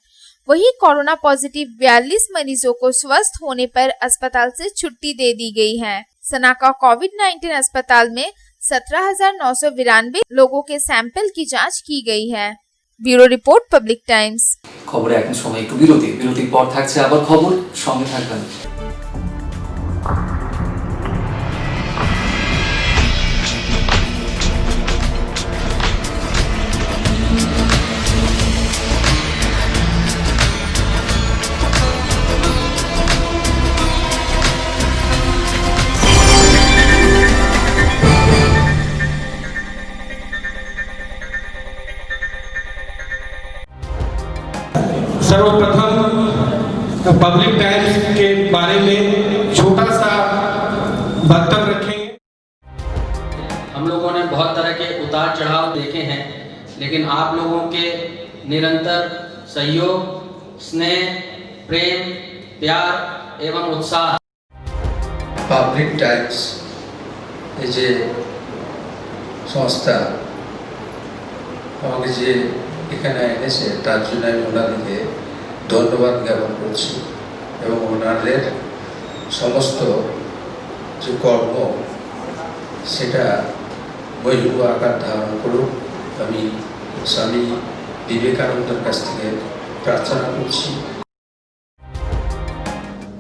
वहीं कोरोना पॉजिटिव 42 मरीजों को स्वस्थ होने पर अस्पताल से छुट्टी दे दी गई है। सनाका कोविड-19 अस्पताल में 17,992 लोगों के सैंपल की जांच की गई है। Bureau report, public times. খবরে এখন সময় একটু বিরতির পর থাকছে আবার খবর, সঙ্গে থাকবেন। सर्वप्रथम पब्लिक टाइम्स के बारे में छोटा सा वक्तव्य रखेंगे। हम लोगों ने बहुत तरह के उतार चढ़ाव देखे हैं, लेकिन आप लोगों के निरंतर सहयोग, स्नेह, प्रेम, प्यार एवं उत्साह পাবলিক টাইমস এই যে সংস্থা আমাকে যে এখানে এনেছে তার জন্য আমি ওনাদেরকে ধন্যবাদ জ্ঞাপন করছি এবং ওনাদের সমস্ত যে কর্ম সেটা বৈভব আকার ধারণ করুক আমি স্বামী বিবেকানন্দের কাছ থেকে প্রার্থনা করছি।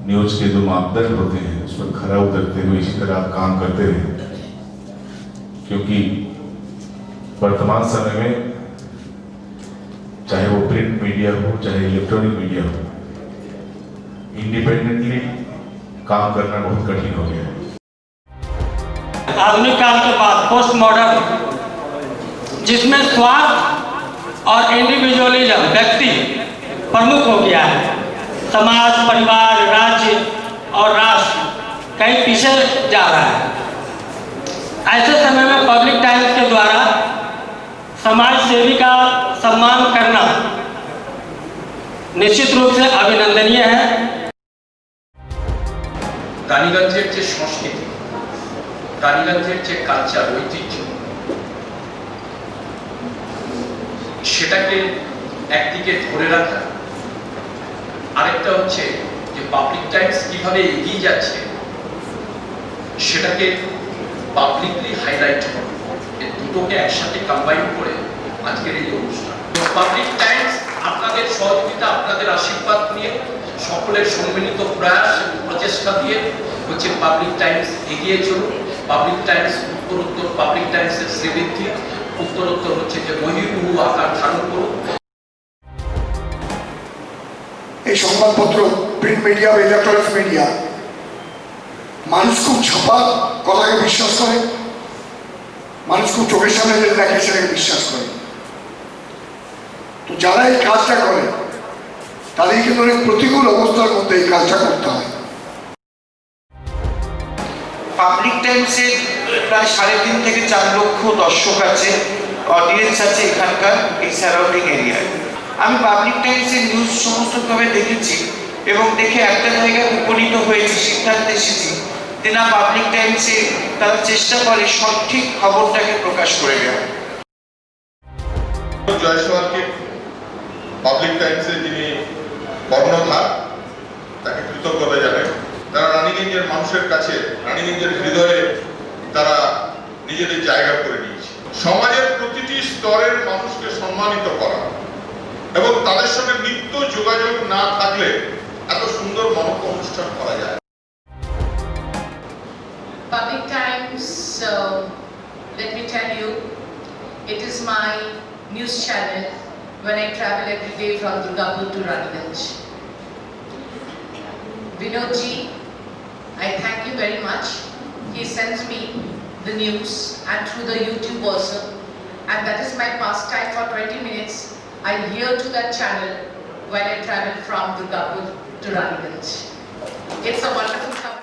न्यूज के जो मापदंड होते हैं उस पर खरा उतरते हुए इसी तरह आप काम करते रहे, क्योंकि वर्तमान समय में चाहे वो प्रिंट मीडिया हो चाहे इलेक्ट्रॉनिक मीडिया हो, इंडिपेंडेंटली काम करना बहुत कठिन हो गया है। आधुनिक काल के बाद पोस्ट मॉडर्न, जिसमें स्वार्थ और इंडिविजुअलिज्म व्यक्ति प्रमुख हो गया है, समाज, परिवार, राज्य और राष्ट्र कहीं पीछे जा रहा है। ऐसे समय में पब्लिक टाइम्स के द्वारा समाज सेवी का सम्मान करना निश्चित रूप से अभिनंदनीय है। রানীগঞ্জের যে সংস্কৃতি, রানীগঞ্জের যে কালচার, ঐতিহ্য, সেটাকে একদিকে ধরে রাখা, আরেকটা হচ্ছে যে পাবলিক টাইমস কিভাবে এগিয়ে যাচ্ছে সেটাকে পাবলিকলি হাইলাইট করা, এই দুটোকে একসাথে কম্বাইন করে আজকের এই অনুষ্ঠান। পাবলিক টাইমস আপনাদের সহযোগিতা, আপনাদের আশীর্বাদ নিয়ে, সকলের সম্মিলিত প্রয়াস এবং প্রচেষ্টা দিয়ে হচ্ছে পাবলিক টাইমস এগিয়ে চলুন। পাবলিক টাইমস উত্তরোত্তর, পাবলিক টাইমসের শ্রীবৃদ্ধি উত্তরোত্তর হচ্ছে যে বহির্মুখ আকার ধারণ করুন। এই সংবাদপত্র, প্রিন্ট মিডিয়া বা ইলেকট্রনিক্স মিডিয়া, মানুষ খুব ছাপা কথাকে বিশ্বাস করে, মানুষ খুব চোখের সামনে যেটা দেখে সেটাকে বিশ্বাস করে। তো যারা এই কাজটা করে তাদের কিন্তু অনেক প্রতিকূল অবস্থার মধ্যে এই কাজটা করতে হয়। পাবলিক টাইমসের প্রায় 3.5 থেকে 4 লক্ষ দর্শক আছে, অডিয়েন্স আছে এখানকার এই সারাউন্ডিং এরিয়ায়। আমি পাবলিক টাইমসের নিউজ সমস্তভাবে দেখেছি এবং দেখে একটা জায়গায় উপনীত হয়েছি, সিদ্ধান্তে এসেছি যে না, পাবলিক টাইমসে তারা চেষ্টা করে সঠিক খবরটাকে প্রকাশ করে দেওয়া। জয়সওয়ালকে পাবলিক টাইমসে যিনি কর্ণধার, তাকে কৃতজ্ঞতা জানাই। তারা রানীগঞ্জের মানুষের কাছে, রানীগঞ্জের হৃদয়ে তারা নিজেদের জায়গা করে নিয়েছে। সমাজের প্রতিটি স্তরের মানুষকে সম্মানিত করা এবং তাদের সঙ্গে নিত্য যোগাযোগ না থাকলে এত সুন্দর মানব অনুষ্ঠান করা যায়। Public Times, let me tell you, it is my news channel when I travel every day from Durgapur to Raniganj. Vinodji, I thank you very much. He sends me the news and through the YouTube also, and that is my pastime for 20 minutes. I hear to that channel when I travel from Durgapur to Raniganj. It's a wonderful company.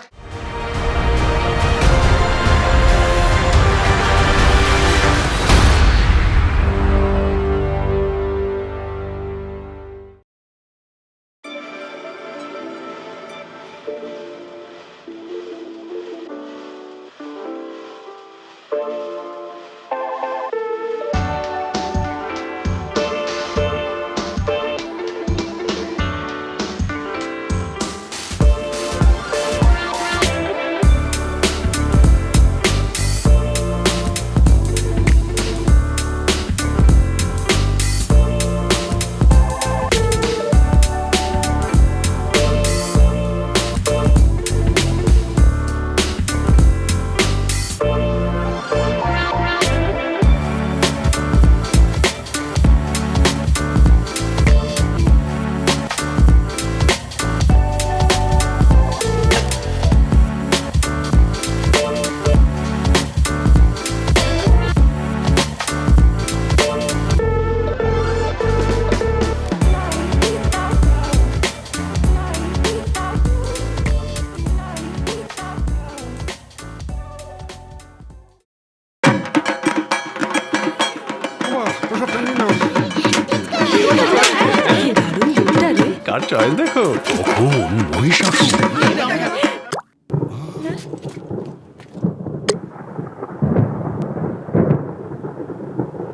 Choice দেখো, কখন মহিষাসুর।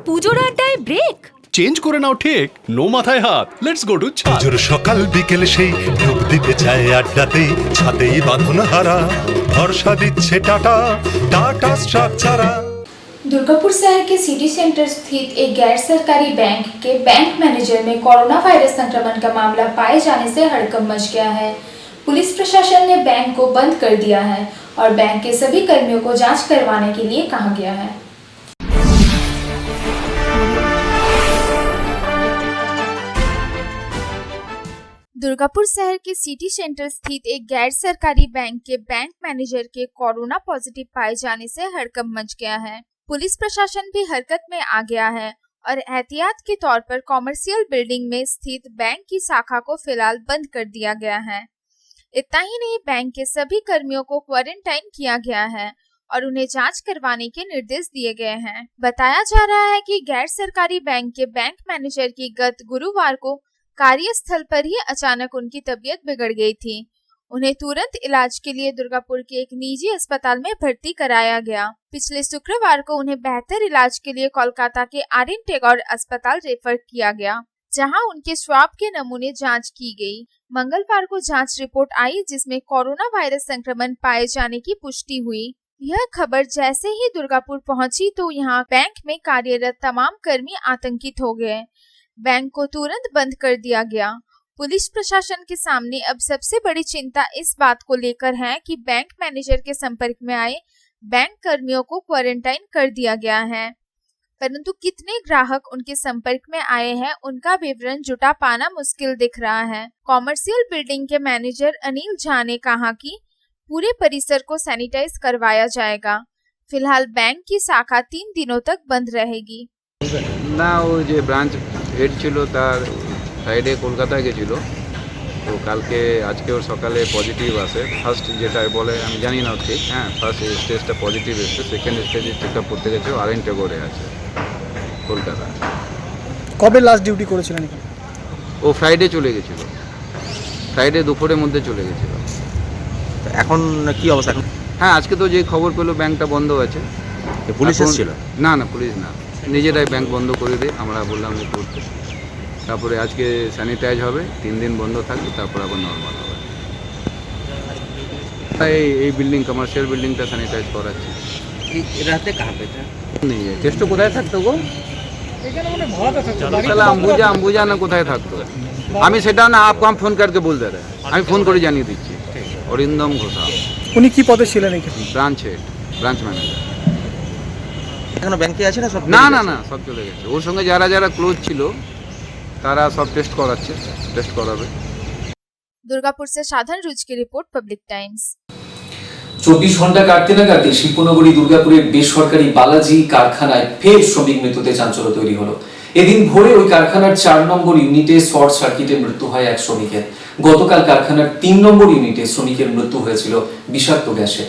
পুজোর আড্ডায় break change করে নাও ঠিক, no মাথায় হাত, let's go to ছাদ। পুজোর সকাল বিকেল সেই ডুব দিতে চায় আড্ডাতেই, ছাদেই বাঁধন হারা ভরসা দিচ্ছে টাটা, টাটা স্ট্রাকচারা। दुर्गापुर शहर के सिटी सेंटर स्थित एक गैर सरकारी बैंक के बैंक मैनेजर में कोरोना वायरस संक्रमण का मामला पाए जाने से हड़कंप मच गया है। पुलिस प्रशासन ने बैंक को बंद कर दिया है और बैंक के सभी कर्मियों को जांच करवाने के लिए कहा गया है। दुर्गापुर शहर के सिटी सेंटर स्थित एक गैर सरकारी बैंक के बैंक मैनेजर के कोरोना पॉजिटिव पाए जाने से हड़कंप मच गया है। पुलिस प्रशासन भी हरकत में आ गया है और एहतियात के तौर पर कॉमर्शियल बिल्डिंग में स्थित बैंक की शाखा को फिलहाल बंद कर दिया गया है। इतना ही नहीं, बैंक के सभी कर्मियों को क्वारंटाइन किया गया है और उन्हें जांच करवाने के निर्देश दिए गए हैं। बताया जा रहा है कि गैर सरकारी बैंक के बैंक मैनेजर की गत गुरुवार को कार्यस्थल पर ही अचानक उनकी तबीयत बिगड़ गई थी। उन्हें तुरंत इलाज के लिए दुर्गापुर के एक निजी अस्पताल में भर्ती कराया गया। पिछले शुक्रवार को उन्हें बेहतर इलाज के लिए कोलकाता के आर.एन. टैगोर अस्पताल रेफर किया गया, जहां उनके स्वाब के नमूने जांच की गई। मंगलवार को जांच रिपोर्ट आई, जिसमें कोरोना वायरस संक्रमण पाए जाने की पुष्टि हुई। यह खबर जैसे ही दुर्गापुर पहुंची तो यहाँ बैंक में कार्यरत तमाम कर्मी आतंकित हो गए। बैंक को तुरंत बंद कर दिया गया। पुलिस प्रशासन के सामने अब सबसे बड़ी चिंता इस बात को लेकर है कि बैंक मैनेजर के संपर्क में आए बैंक कर्मियों को क्वारंटाइन कर दिया गया है, परंतु कितने ग्राहक उनके संपर्क में आए हैं उनका विवरण जुटा पाना मुश्किल दिख रहा है। कॉमर्शियल बिल्डिंग के मैनेजर अनिल झा ने कहा कि पूरे परिसर को सैनिटाइज करवाया जाएगा। फिलहाल बैंक की शाखा 3 दिनों तक बंद रहेगी। না, ও যে ব্রাঞ্চ হেড ছিল তার ফ্রাইডে কলকাতা গেছিল, তো কালকে আজকে ওর সকালে পজিটিভ আসে। ফার্স্ট যেটা বলে আমি জানি না ঠিক, হ্যাঁ ফার্স্ট স্টেজটা পজিটিভ এসছে, সেকেন্ড স্টেজে চেক আপ করতে গেছে, আর.এন. ট্যাগোরে আছে কলকাতা। কবে লাস্ট ডিউটি করেছিলেন? ও ফ্রাইডে চলে গেছিল, ফ্রাইডে দুপুরের মধ্যে চলে গেছিল। এখন কি অবস্থা? হ্যাঁ, আজকে তো যে খবর পেলো ব্যাংকটা বন্ধ আছে। পুলিশ এখন- এসেছিল? না না, পুলিশ না, নিজেরাই ব্যাংক বন্ধ করে দিয়ে আমরা বললাম যে করতে। তারপরে আজকে স্যানিটাইজ হবে, 3 দিন বন্ধ থাকবে, তারপর আবার নর্মাল হবে। তাই এই বিল্ডিং, কমার্শিয়াল বিল্ডিংটা স্যানিটাইজ করাচ্ছি। রাতে কাহা পে থা? নেই, টেস্ট কোথায় থাকতো গো? এখানে মানে ভাড়াতে থাকতো। তাহলে আম্বুজা না কোথায় থাকতো? আমি সেটা না, আপকো हम ফোন करके बोल दे रहे हैं, আমি ফোন করে জানিয়ে দিচ্ছি। অরিন্দম ঘোষাল। উনি কি পদে ছিলেন এখানে? Branch head, branch manager. এখনো ব্যাংকে আছে না সব? না না না, সব চলে গেছে। ওর সঙ্গে যারা যারা ক্লোজ ছিল তারা সব টেস্ট করাচ্ছে, টেস্ট করাবে। दुर्गापुर से साधन रुच की रिपोर्ट, पब्लिक टाइम्स। 24 ঘন্টা কাটতে না কাটতে শিল্পনগরী দুর্গাপুরের বেসরকারি বালাজি কারখানায় ফের শ্রমিক মৃত্যুতে চাঞ্চল্য তৈরি হলো। এদিন ভোরে ওই কারখানার 4 নম্বর ইউনিটে শর্ট সার্কিটে মৃত্যু হয় এক শ্রমিকের। গতকাল কারখানার 3 নম্বর ইউনিটে শ্রমিকের মৃত্যু হয়েছিল বিষাক্ত গ্যাসে।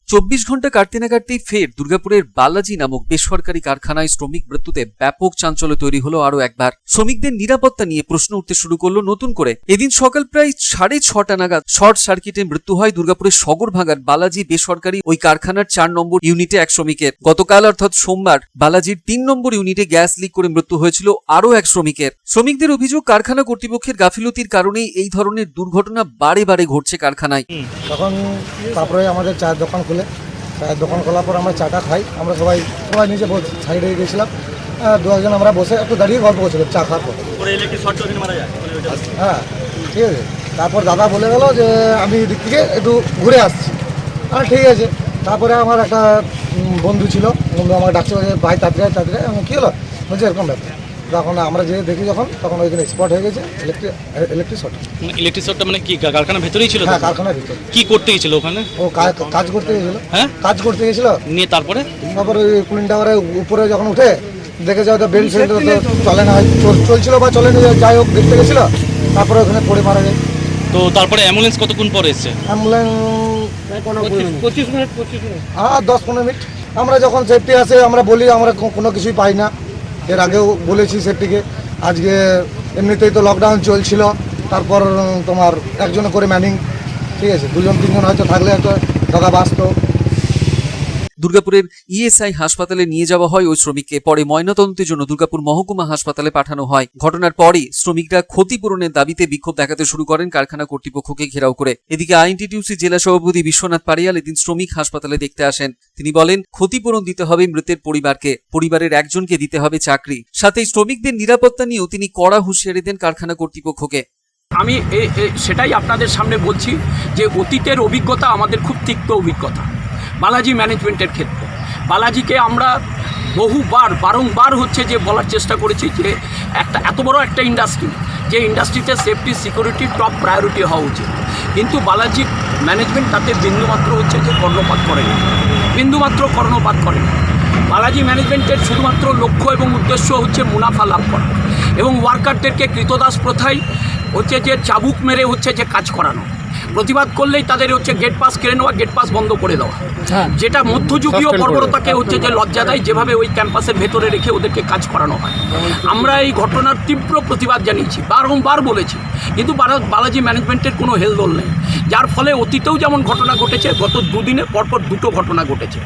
24 ঘন্টা কাটতে না কাটতেই ফের দুর্গাপুরের বালাজি নামক বেসরকারি কারখানায় শ্রমিক মৃত্যুতে ব্যাপক চাঞ্চল্য তৈরি হলো আরো একবার। শ্রমিকদের নিরাপত্তা নিয়ে প্রশ্ন উঠতে শুরু করলো নতুন করে। এদিন সকাল প্রায় 6:30 নাগাদ শর্ট সার্কিটে মৃত্যু হয় দুর্গাপুরের সগরভাগার বালাজি বেসরকারি ওই কারখানার 4 নম্বর ইউনিটে এক শ্রমিকের। গতকাল অর্থাৎ সোমবার বালাজির 3 নম্বর ইউনিটে গ্যাস লিক করে মৃত্যু হয়েছিল আরো এক শ্রমিকের। শ্রমিকদের অভিযোগ, কারখানা কর্তৃপক্ষের গাফিলতির কারণেই এই ধরনের দুর্ঘটনা বারে বারে ঘটছে কারখানায়। তখন তারপরে আমাদের চায়ের দোকান খুলে, চায়ের দোকান খোলার পর আমরা চাটা খাই। আমরা সবাই নিচে সাইডে গেছিলাম, 2-1 আমরা বসে একটু দাঁড়িয়ে গল্প করছিলাম চা খাওয়ার পর। হ্যাঁ, ঠিক আছে। তারপর দাদা বলে গেল যে আমি এদিক থেকে একটু ঘুরে আসছি। ঠিক আছে। তারপরে আমার একটা বন্ধু ছিল, বন্ধু আমার ডাকছে যে ভাই তাড়াতাড়ি আমি কী হলো বলছে এরকম ব্যাপার। তখন আমরা যে দেখি তখন ওইখানে স্পট হয়ে গেছে ইলেকট্রিক শর্ট। ইলেকট্রিক শর্টটা মানে কি কারখানার ভেতরেই ছিল? হ্যাঁ, কারখানার ভিতরে। কি করতে গেছিল ওখানে? ও কাজ করতে গেছিল। হ্যাঁ, কাজ করতে গেছিল। নিয়ে তারপরে ওই কুলিং টাওয়ারের উপরে যখন উঠে দেখে যাও তো বেল্ট সেল্ট চলে না, চলছিল বা চলেনি, যাই হোক দেখতে গেছিল। তারপরে ওখানে পড়ে মারা যায়। তো তারপরে অ্যাম্বুলেন্স কতক্ষণ পরে এসছে? Ambulance 25 minute. হ্যাঁ, 10-15 মিনিট। আমরা যখন সেফটি আসে আমরা বলি আমরা কোনো কিছুই পাই না। এর আগেও বলেছি সেফটিকে, আজকে এমনিতেই তো লকডাউন চলছিল, তারপর তোমার একজন করে ম্যানিং, ঠিক আছে, 2-3জন হয়তো থাকলে হয়তো দাদা বাঁচত। দুর্গাপুরের ইএসআই হাসপাতালে নিয়ে যাওয়া হয় ওই শ্রমিককে, পরে ময়নাতদন্তের জন্য দুর্গাপুর মহকুমা হাসপাতালে পাঠানো হয়। ঘটনার পরই শ্রমিকরা ক্ষতিপূরণের দাবিতে বিক্ষোভ দেখাতে শুরু করেন কারখানা কর্তৃপক্ষকে ঘেরাও করে। এদিকে আইএনটিটিউসি জেলা সভাপতি বিশ্বনাথ পারিয়াল এদিন শ্রমিক হাসপাতালে দেখতে আসেন। তিনি বলেন, ক্ষতিপূরণ দিতে হবে মৃতের পরিবারকে, পরিবারের একজনকে দিতে হবে চাকরি, সাথে শ্রমিকদের নিরাপত্তা নিয়েও তিনি কড়া হুঁশিয়ারি দেন কারখানা কর্তৃপক্ষকে। আমি সেটাই আপনাদের সামনে বলছি যে অতীতের অভিজ্ঞতা আমাদের খুব তিক্ত অভিজ্ঞতা। বালাজি ম্যানেজমেন্টের ক্ষেত্রে বালাজিকে আমরা বারংবার হচ্ছে যে বলার চেষ্টা করেছি যে এত বড় একটা ইন্ডাস্ট্রি, যে ইন্ডাস্ট্রিতে সেফটি সিকিউরিটি টপ প্রায়োরিটি হওয়া উচিত, কিন্তু বালাজি ম্যানেজমেন্ট তাতে বিন্দুমাত্র হচ্ছে যে কর্ণপাত করেনি, বালাজি ম্যানেজমেন্টের শুধুমাত্র লক্ষ্য এবং উদ্দেশ্য হচ্ছে মুনাফা লাভ করা এবং ওয়ার্কারদেরকে কৃতদাস প্রথায় হচ্ছে যে চাবুক মেরে হচ্ছে যে কাজ করানো। প্রতিবাদ করলেই তাদের হচ্ছে গেট পাস কেড়ে নেওয়া, গেট পাস বন্ধ করে দেওয়া, যেটা মধ্যযুগীয় বর্বরতাকে হচ্ছে যে লজ্জা দেয়, যেভাবে ওই ক্যাম্পাসের ভেতরে রেখে ওদেরকে কাজ করানো হয়। আমরা এই ঘটনার তীব্র প্রতিবাদ জানিয়েছি, বারংবার বলেছি, কিন্তু বালাজি ম্যানেজমেন্টের কোনো হেলদোল নেই, যার ফলে অতীতেও যেমন ঘটনা ঘটেছে, গত দুদিনে পরপর দুটো ঘটনা ঘটেছে।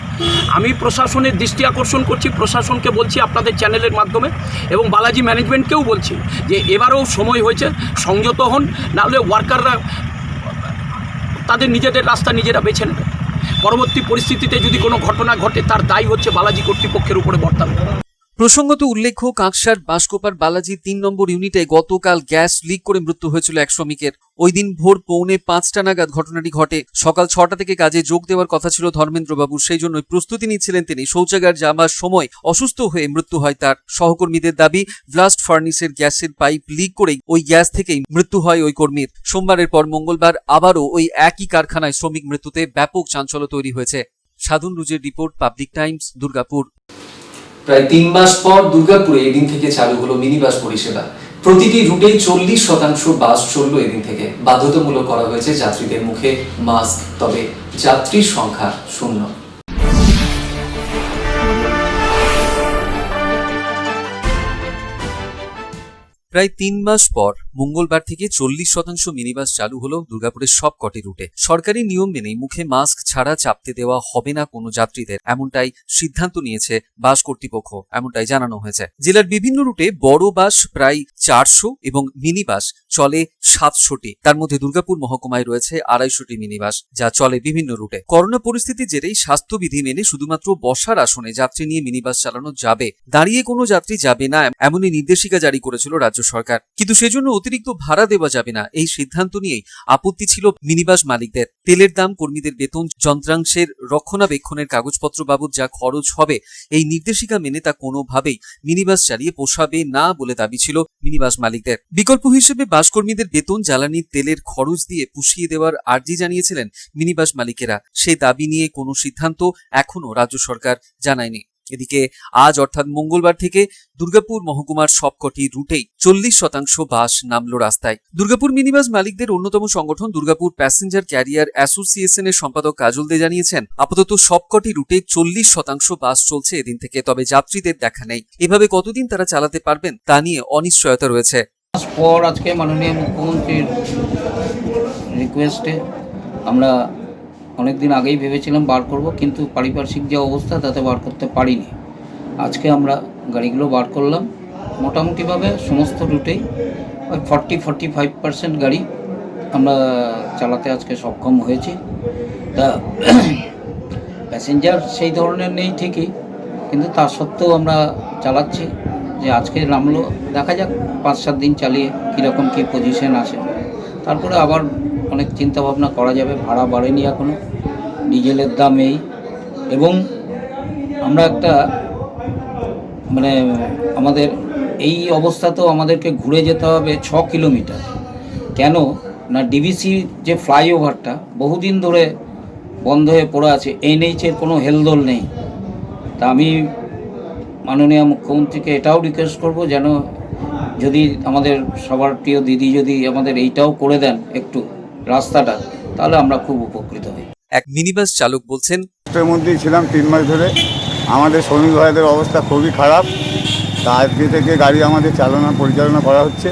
আমি প্রশাসনের দৃষ্টি আকর্ষণ করছি, প্রশাসনকে বলছি আপনাদের চ্যানেলের মাধ্যমে, এবং বালাজি ম্যানেজমেন্টকেও বলছি যে এবারেও সময় হয়েছে, সংযত হন, নাহলে ওয়ার্কাররা তাদের নিজেদের রাস্তা নিজেরা বেছে নেবে। পরবর্তী পরিস্থিতিতে যদি কোনো ঘটনা ঘটে তার দায় হচ্ছে বালাজি কর্তৃপক্ষের উপরে বর্তাবে। প্রসঙ্গত উল্লেখ্য, কাঁকসার বাঁশকোপার বালাজি 3 নম্বর ইউনিটে গতকাল গ্যাস লিক করে মৃত্যু হয়েছিল এক শ্রমিকের। ওই দিন ভোর 4:45 নাগাদ ঘটনাটি ঘটে। সকাল 6টা থেকে কাজে যোগ দেওয়ার কথা ছিল ধর্মেন্দ্রবাবুর, সেই জন্যই প্রস্তুতি নিচ্ছিলেন তিনি। শৌচাগার যাবার সময় অসুস্থ হয়ে মৃত্যু হয় তার। সহকর্মীদের দাবি, ব্লাস্ট ফার্নিসের গ্যাসের পাইপ লিক করে ওই গ্যাস থেকেই মৃত্যু হয় ওই কর্মীর। সোমবারের পর মঙ্গলবার আবারও ওই একই কারখানায় শ্রমিক মৃত্যুতে ব্যাপক চাঞ্চল্য তৈরি হয়েছে। সাধন রুজের রিপোর্ট, পাবলিক টাইমস, দুর্গাপুর। প্রায় 3 মাস পর দুর্গাপুরে এদিন থেকে চালু হলো মিনি বাস পরিষেবা। প্রতিটি রুটেই 40% বাস চলল এদিন থেকে। বাধ্যতামূলক করা হয়েছে যাত্রীদের মুখে মাস্ক, তবে যাত্রীর সংখ্যা শূন্য। প্রায় 3 মাস পর মঙ্গলবার থেকে 40% মিনিবাস চালু হলো দুর্গাপুরের সব কটি রুটে। সরকারি নিয়ম মেনেই মুখে মাস্ক ছাড়া চাপতে দেওয়া হবে না কোনো যাত্রীদের, এমনটাই সিদ্ধান্ত নিয়েছে বাস কর্তৃপক্ষ, এমনটাই জানানো হয়েছে। জেলার বিভিন্ন রুটে বড় বাস প্রায় 400 এবং মিনি বাস চলে 700টি। তার মধ্যে দুর্গাপুর মহকুমায় রয়েছে 250টি মিনিবাস, যা চলে বিভিন্ন রুটে। করোনা পরিস্থিতির জেরেই স্বাস্থ্যবিধি মেনে শুধুমাত্র বসার আসনে যাত্রী নিয়ে মিনিবাস চালানো যাবে, দাঁড়িয়ে কোনো যাত্রী যাবে না, এমনই নির্দেশিকা জারি করেছিল রাজ্য সরকার। কিন্তু সেজন্য অতিরিক্ত ভাড়া দেওয়া যাবে না, এই সিদ্ধান্ত নিয়েই আপত্তি ছিল মিনিবাস মালিকদের। তেলের দাম, কর্মীদের বেতন, যন্ত্রাংশের রক্ষণাবেক্ষণের কাগজপত্র বাবদ যা খরচ হবে, এই নির্দেশিকা মেনে তা কোনোভাবেই মিনিবাস চালিয়ে পোষাবে না বলে দাবি ছিল মিনিবাস মালিকদের। বিকল্প হিসেবে বাস কর্মীদের বেতন, জ্বালানি, তেলের খরচ দিয়ে পুষিয়ে দেওয়ার আর্জি জানিয়েছিলেন মিনিবাস মালিকেরা। সেই দাবি নিয়ে কোনো সিদ্ধান্ত এখনো রাজ্য সরকার জানায়নি। এদিকে আজ অর্থাৎ মঙ্গলবার থেকে দুর্গাপুর মহকুমার সবকটি রুটেই 40% বাস নামলো রাস্তায়। দুর্গাপুর মিনিবাস মালিকদের অন্যতম সংগঠন দুর্গাপুর প্যাসেঞ্জার ক্যারিয়ার অ্যাসোসিয়েশনের সম্পাদক কাজল দে জানিয়েছেন, আপাতত সবকটি রুটে 40% বাস চলছে এদিন থেকে, তবে যাত্রীদের দেখা নেই। এভাবে কতদিন তারা চালাতে পারবেন তা নিয়ে অনিশ্চয়তা রয়েছে। পর আজকে মাননীয় মুখ্যমন্ত্রীর রিকোয়েস্টে আমরা অনেকদিন আগেই ভেবেছিলাম বার করব, কিন্তু পারিপার্শ্বিক যে অবস্থা তাতে বার করতে পারিনি। আজকে আমরা গাড়িগুলো বার করলাম। মোটামুটিভাবে সমস্ত রুটেই ওই 40-45% গাড়ি আমরা চালাতে আজকে সক্ষম হয়েছি। তা প্যাসেঞ্জার সেই ধরনের নেই ঠিকই, কিন্তু তা সত্ত্বেও আমরা চালাচ্ছি। যে আজকে নামলো, দেখা যাক 5-7 দিন চালিয়ে কীরকম কী পজিশন আসে, তারপরে আবার অনেক চিন্তা ভাবনা করা যাবে। ভাড়া বাড়েনি এখনও, ডিজেলের দাম এই, এবং আমরা একটা মানে আমাদের এই অবস্থাতেও আমাদেরকে ঘুরে যেতে হবে 6 কিলোমিটার। কেন না, ডিভিসি যে ফ্লাইওভারটা বহুদিন ধরে বন্ধ হয়ে পড়ে আছে, এনএইচের কোনো হেলদোল নেই। তা আমি মাননীয় মুখ্যমন্ত্রীকে এটাও রিকোয়েস্ট করব, যেন যদি আমাদের সবার প্রিয় দিদি যদি আমাদের এইটাও করে দেন একটু রাস্তাটা, তাহলে আমরা খুব উপকৃত হই। এক মিনিবাস চালক বলছেন, এর মধ্যেই ছিলাম 3 মাস ধরে। আমাদের শ্রমিক ভাইদের অবস্থা খুবই খারাপ। তা আজকে থেকে গাড়ি আমাদের পরিচালনা করা হচ্ছে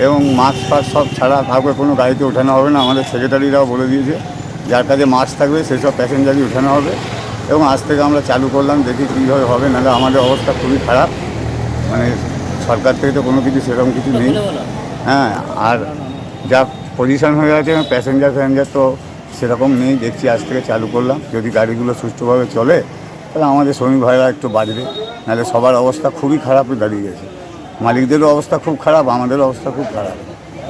এবং মাস্ক ফাস্ক সব ছাড়া কাউকে কোনো গাড়িতে ওঠানো হবে না। আমাদের সেক্রেটারিরাও বলে দিয়েছে যার কাছে মাস্ক থাকবে সেসব প্যাসেঞ্জারই ওঠানো হবে এবং আজ থেকে আমরা চালু করলাম, দেখি কীভাবে হবে। নাহলে আমাদের অবস্থা খুবই খারাপ, মানে সরকার থেকে তো কোনো কিছু সেরকম কিছু নেই। হ্যাঁ, আর যা পজিশন হয়ে গেছে প্যাসেঞ্জার তো সেরকম নেই। দেখছি আজ থেকে চালু করলাম, যদি গাড়িগুলো সুষ্ঠুভাবে চলে তাহলে আমাদের শ্রমিক ভাইরা একটু বাঁচবে, নাহলে সবার অবস্থা খুবই খারাপ দাঁড়িয়ে গেছে। মালিকদেরও অবস্থা খুব খারাপ, আমাদেরও অবস্থা খুব খারাপ।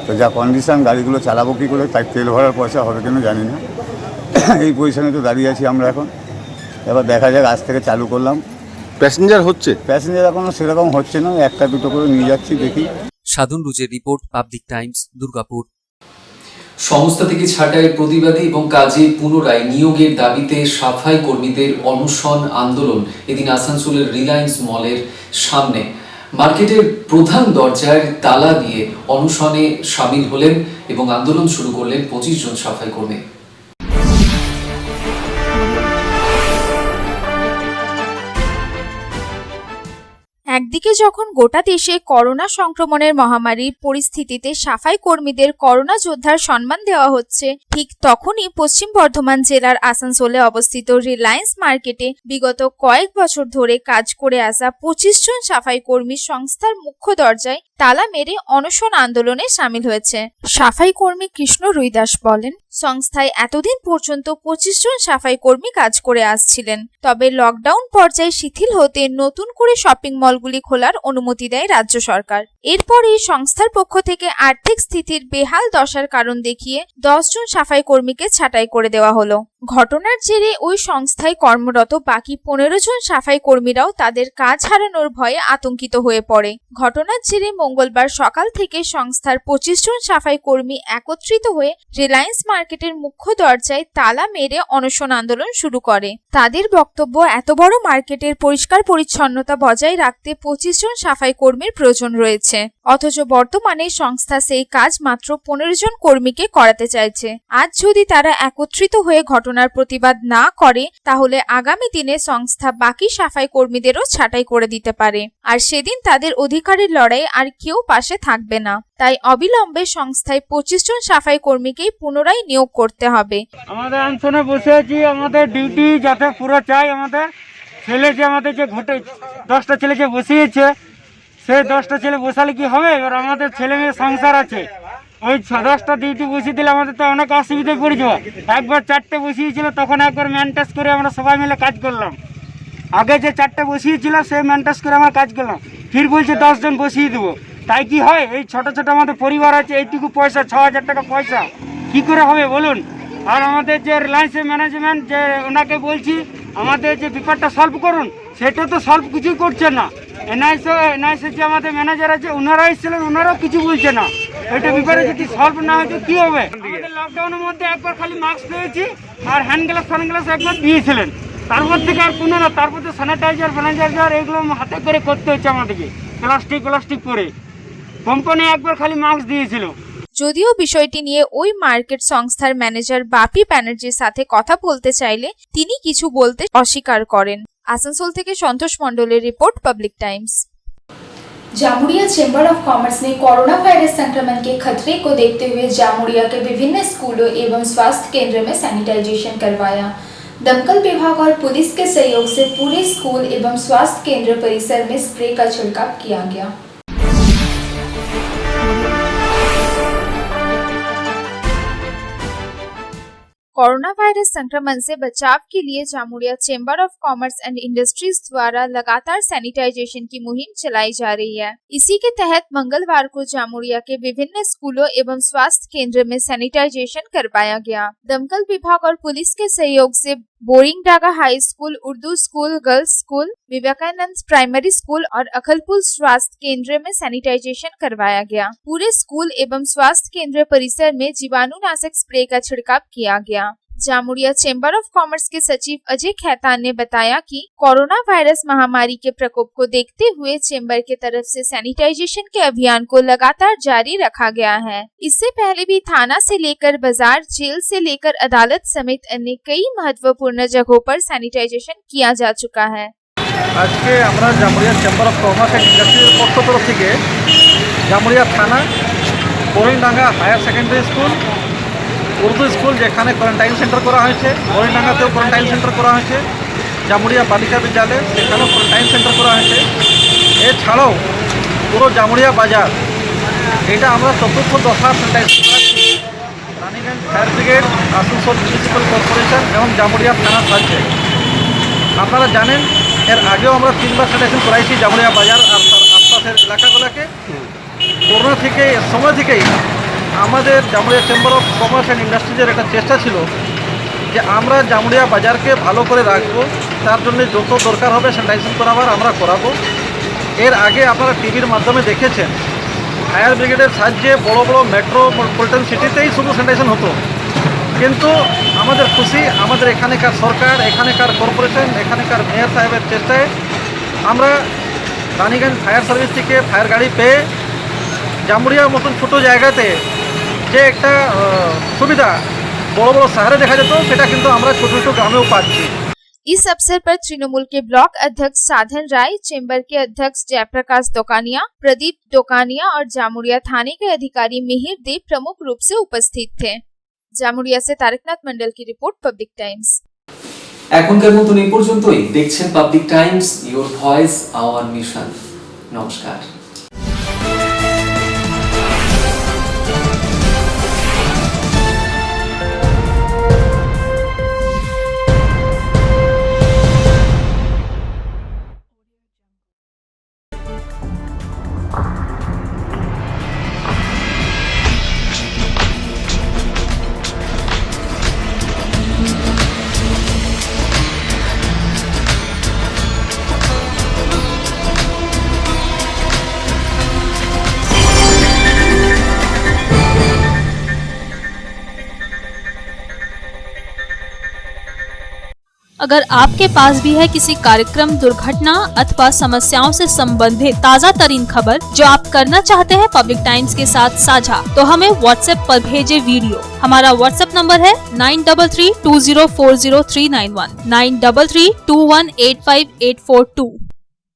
তো যা কন্ডিশন, গাড়িগুলো চালাবো কী করে, তাই তেল ভরার পয়সা হবে কিনা জানি না। এই পজিশনে তো দাঁড়িয়ে আছি আমরা এখন। এবার দেখা যাক, আজ থেকে চালু করলাম। প্যাসেঞ্জার এখনও সেরকম হচ্ছে না, একটা দুটো করে নিয়ে যাচ্ছি, দেখি। সাধন রুজের রিপোর্ট, পাবলিক টাইমস, দুর্গাপুর। সংস্থা থেকে ছাঁটাইয়ের প্রতিবাদে এবং কাজে পুনরায় নিয়োগের দাবিতে সাফাই কর্মীদের অনশন আন্দোলন এদিন আসানসোলের রিলায়েন্স মলের সামনে। মার্কেটের প্রধান দরজায় তালা দিয়ে অনশনে সামিল হলেন এবং আন্দোলন শুরু করলেন 25 জন সাফাই কর্মী। একদিকে যখন গোটা দেশে করোনা সংক্রমণের মহামারীর পরিস্থিতিতে সাফাই কর্মীদের করোনা যোদ্ধার সম্মান দেওয়া হচ্ছে, ঠিক তখনই পশ্চিম বর্ধমান জেলার আসানসোলে অবস্থিত রিলায়েন্স মার্কেটে বিগত কয়েক বছর ধরে কাজ করে আসা 25 জন সাফাই কর্মী সংস্থার মুখ্য দরজায় তালা মেরে অনশন আন্দোলনে সামিল হয়েছে। সাফাই কর্মী কৃষ্ণ রুইদাস বলেন, সংস্থায় এতদিন পর্যন্ত 25 জন সাফাই কর্মী কাজ করে আসছিলেন। তবে লকডাউন পর্যায়ে শিথিল হতে নতুন করে শপিং মলগুলি খোলার অনুমতি দেয় রাজ্য সরকার। এরপরে সংস্থার পক্ষ থেকে আর্থিক স্থিতির বেহাল দশার কারণ দেখিয়ে 10 জন সাফাই কর্মীকে ছাঁটাই করে দেওয়া হলো। ঘটনার জেরে ওই সংস্থায় কর্মরত বাকি 15 জন সাফাই কর্মীরাও তাদের কাজ হারানোর ভয়ে আতঙ্কিত হয়ে পড়ে। ঘটনার জেরে মঙ্গলবার সকাল থেকে সংস্থার 25 জন সাফাই কর্মী একত্রিত হয়ে রিলায়েন্স মার্কেটের মুখ্য দরজায় তালা মেরে অনশন আন্দোলন শুরু করে। তাদের বক্তব্য, এত বড় মার্কেটের পরিষ্কার পরিচ্ছন্নতা বজায় রাখতে 25 জন সাফাই কর্মীর প্রয়োজন রয়েছে, অথচ বর্তমানে সংস্থা সেই কাজ মাত্র 15 জন কর্মীকে করাতে চাইছে। আজ যদি তারা একত্রিত হয়ে ঘটনার প্রতিবাদ না করে তাহলে আগামী দিনে সংস্থা বাকি সাফাই কর্মীদেরও ছাঁটাই করে দিতে পারে, আর সেদিন তাদের অধিকারের লড়াই আর কেউ পাশে থাকবে না। তাই অবিলম্বে সংস্থায় 25 জন সাফাই কর্মীকেই পুনরায় নিয়োগ করতে হবে। আমাদের অনশনে বসে আছি, আমাদের ডিউটি যাতে পুরো চাই। আমাদের ছেলে যে আমাদের যে 10টা ছেলে যে বসিয়েছে, সেই 10টা ছেলে বসালে কি হবে? এবার আমাদের ছেলে মেয়ে সংসার আছে, ওই 10টা ডিউটি বসিয়ে দিলে আমাদের তো অনেক অসুবিধায় পড়ে যাওয়া। একবার 4টে বসিয়েছিল, তখন একবার ম্যানটেস করে আমরা সবাই মিলে কাজ করলাম। আগে যে 4টে বসিয়েছিল সেই ম্যানটেস করে আমরা কাজ করলাম, ফির বলছে 10 জন বসিয়ে দেবো। তাই কি হয়? এই ছোট ছোট আমাদের পরিবার আছে, এইটুকু পয়সা 6000 টাকা পয়সা কি করে হবে বলুন? আর আমাদের যে রিলায়েন্সের ম্যানেজমেন্ট, যে ওনাকে বলছি আমাদের যে ব্যাপারটা সলভ করুন, সেটা তো সলভ কিছুই করছে না। এনআইসি যে আমাদের ম্যানেজার আছে, ওনারা এসেছিলেন, ওনারাও কিছু বলছে না। এটা ব্যাপারে যদি সলভ না হয় তো কি হবে? আমাদের লকডাউনের মধ্যে একবার খালি মাস্ক পেয়েছি আর হ্যান্ড গ্লাভস একবার দিয়েছিলেন, তারপর থেকে আর কোনো না। তারপর তো স্যানিটাইজার এগুলো হাতে করে করতে হচ্ছে আমাদেরকে, প্লাস্টিক পরে। কোম্পানি একবার খালি মাস্ক দিয়েছিল। যদিও বিষয়টি নিয়ে ওই মার্কেট সংস্থার ম্যানেজার বাপি ব্যানার্জির সাথে কথা বলতে চাইলে তিনি কিছু বলতে অস্বীকার করেন। आसनसोल থেকে संतोष मंडलेर report, public times. Jamuria chamber of commerce ने कोरोना वायरस संक्रमण के खतरे को देखते हुए जामुड़िया के विभिन्न स्कूलों एवं स्वास्थ्य केंद्र में सैनिटाइजेशन करवाया। दमकल विभाग और पुलिस के सहयोग से पूरे स्कूल एवं स्वास्थ्य केंद्र परिसर में स्प्रे का छिड़काव किया गया। कोरोना वायरस संक्रमण से बचाव के लिए Jamuria chamber of commerce and industries द्वारा लगातार सैनिटाइजेशन की मुहिम चलाई जा रही है। इसी के तहत मंगलवार को जामुड़िया के विभिन्न स्कूलों एवं स्वास्थ्य केंद्र में सैनिटाइजेशन करवाया गया। दमकल विभाग और पुलिस के सहयोग से Boringdanga high school, Urdu school, girls school, Vivekananda primary school और अखलपुर स्वास्थ्य केंद्र में सैनिटाइजेशन करवाया गया। पूरे स्कूल एवं स्वास्थ्य केंद्र परिसर में जीवाणुनाशक स्प्रे का छिड़काव किया गया। जामुड़िया चैम्बर ऑफ कॉमर्स के सचिव अजय खैतान ने बताया कि कोरोना वायरस महामारी के प्रकोप को देखते हुए चैम्बर की तरफ से सैनिटाइजेशन के अभियान को लगातार जारी रखा गया है। इससे पहले भी थाना से लेकर बाजार, जेल से लेकर अदालत समेत अन्य कई महत्वपूर्ण जगहों पर सैनिटाइजेशन किया जा चुका है। आज के আমরা Jamuria chamber of commerce and ইন্ডাস্ট্রির পক্ষ তরফ থেকে জামুড়িয়া থানা, Barindanga higher secondary school, Urdu school যেখানে কোয়ারেন্টাইন সেন্টার করা হয়েছে, বরিনডাঙ্গাতেও কোয়ারেন্টাইন সেন্টার করা হয়েছে, জামুড়িয়া বালিকা বিদ্যালয় সেখানেও কোয়ারেন্টাইন সেন্টার করা হয়েছে। এছাড়াও পুরো জামুড়িয়া বাজার এটা আমরা চতুর্থ দফা স্যানিটাইজেশন করাচ্ছি Raniganj fire brigade, Asansol municipal corporation এবং জামুড়িয়া থানার সাহায্যে। আপনারা জানেন এর আগেও আমরা 3 বার স্যানিটাইজেশন করাইছি জামুড়িয়া বাজার আর তার আশপাশের এলাকাগুলোকে। করোনা থেকে সময় থেকেই আমাদের Jamuria chamber of commerce and ইন্ডাস্ট্রিজের একটা চেষ্টা ছিল যে আমরা জামুড়িয়া বাজারকে ভালো করে রাখবো, তার জন্য যত দরকার হবে স্যানিটাইজেশন করাবার আমরা করাবো। এর আগে আপনারা টিভির মাধ্যমে দেখেছেন ফায়ার ব্রিগেডের সাহায্যে বড় বড় মেট্রোপলিটন সিটিতেই শুধু স্যানিটাইজেশন হতো, কিন্তু আমাদের খুশি আমাদের এখানকার সরকার, এখানকার কর্পোরেশন, এখানকার মেয়র সাহেবের চেষ্টায় আমরা রানীগঞ্জ ফায়ার সার্ভিস থেকে ফায়ার গাড়ি পেয়ে জামুড়িয়ার মতন ছোটো জায়গাতে যে একটা সুবিধা বড় বড় শহরে দেখা যেত সেটা কিন্তু আমরা ছোটো ছোটো গ্রামেও পাচ্ছি। इस अवसर पर तृणमूल के ब्लॉक अध्यक्ष साधन राय, चैम्बर के अध्यक्ष जयप्रकाश दोकानिया, प्रदीप दोकानिया और जामुड़िया थाने के अधिकारी मिहिर देव प्रमुख रूप से उपस्थित थे। जामुड़िया से तारकनाथ मंडल की रिपोर्ट, पब्लिक टाइम्स। এখনকার মতন এই পর্যন্তই। দেখছেন public Times, your voice hour mission. নমস্কার। अगर आपके पास भी है किसी कार्यक्रम, दुर्घटना अथवा समस्याओं से संबंधित ताज़ा तरीन खबर जो आप करना चाहते हैं पब्लिक टाइम्स के साथ साझा, तो हमें व्हाट्सएप पर भेजे वीडियो। हमारा व्हाट्सएप नंबर है 9332040391 9332185842।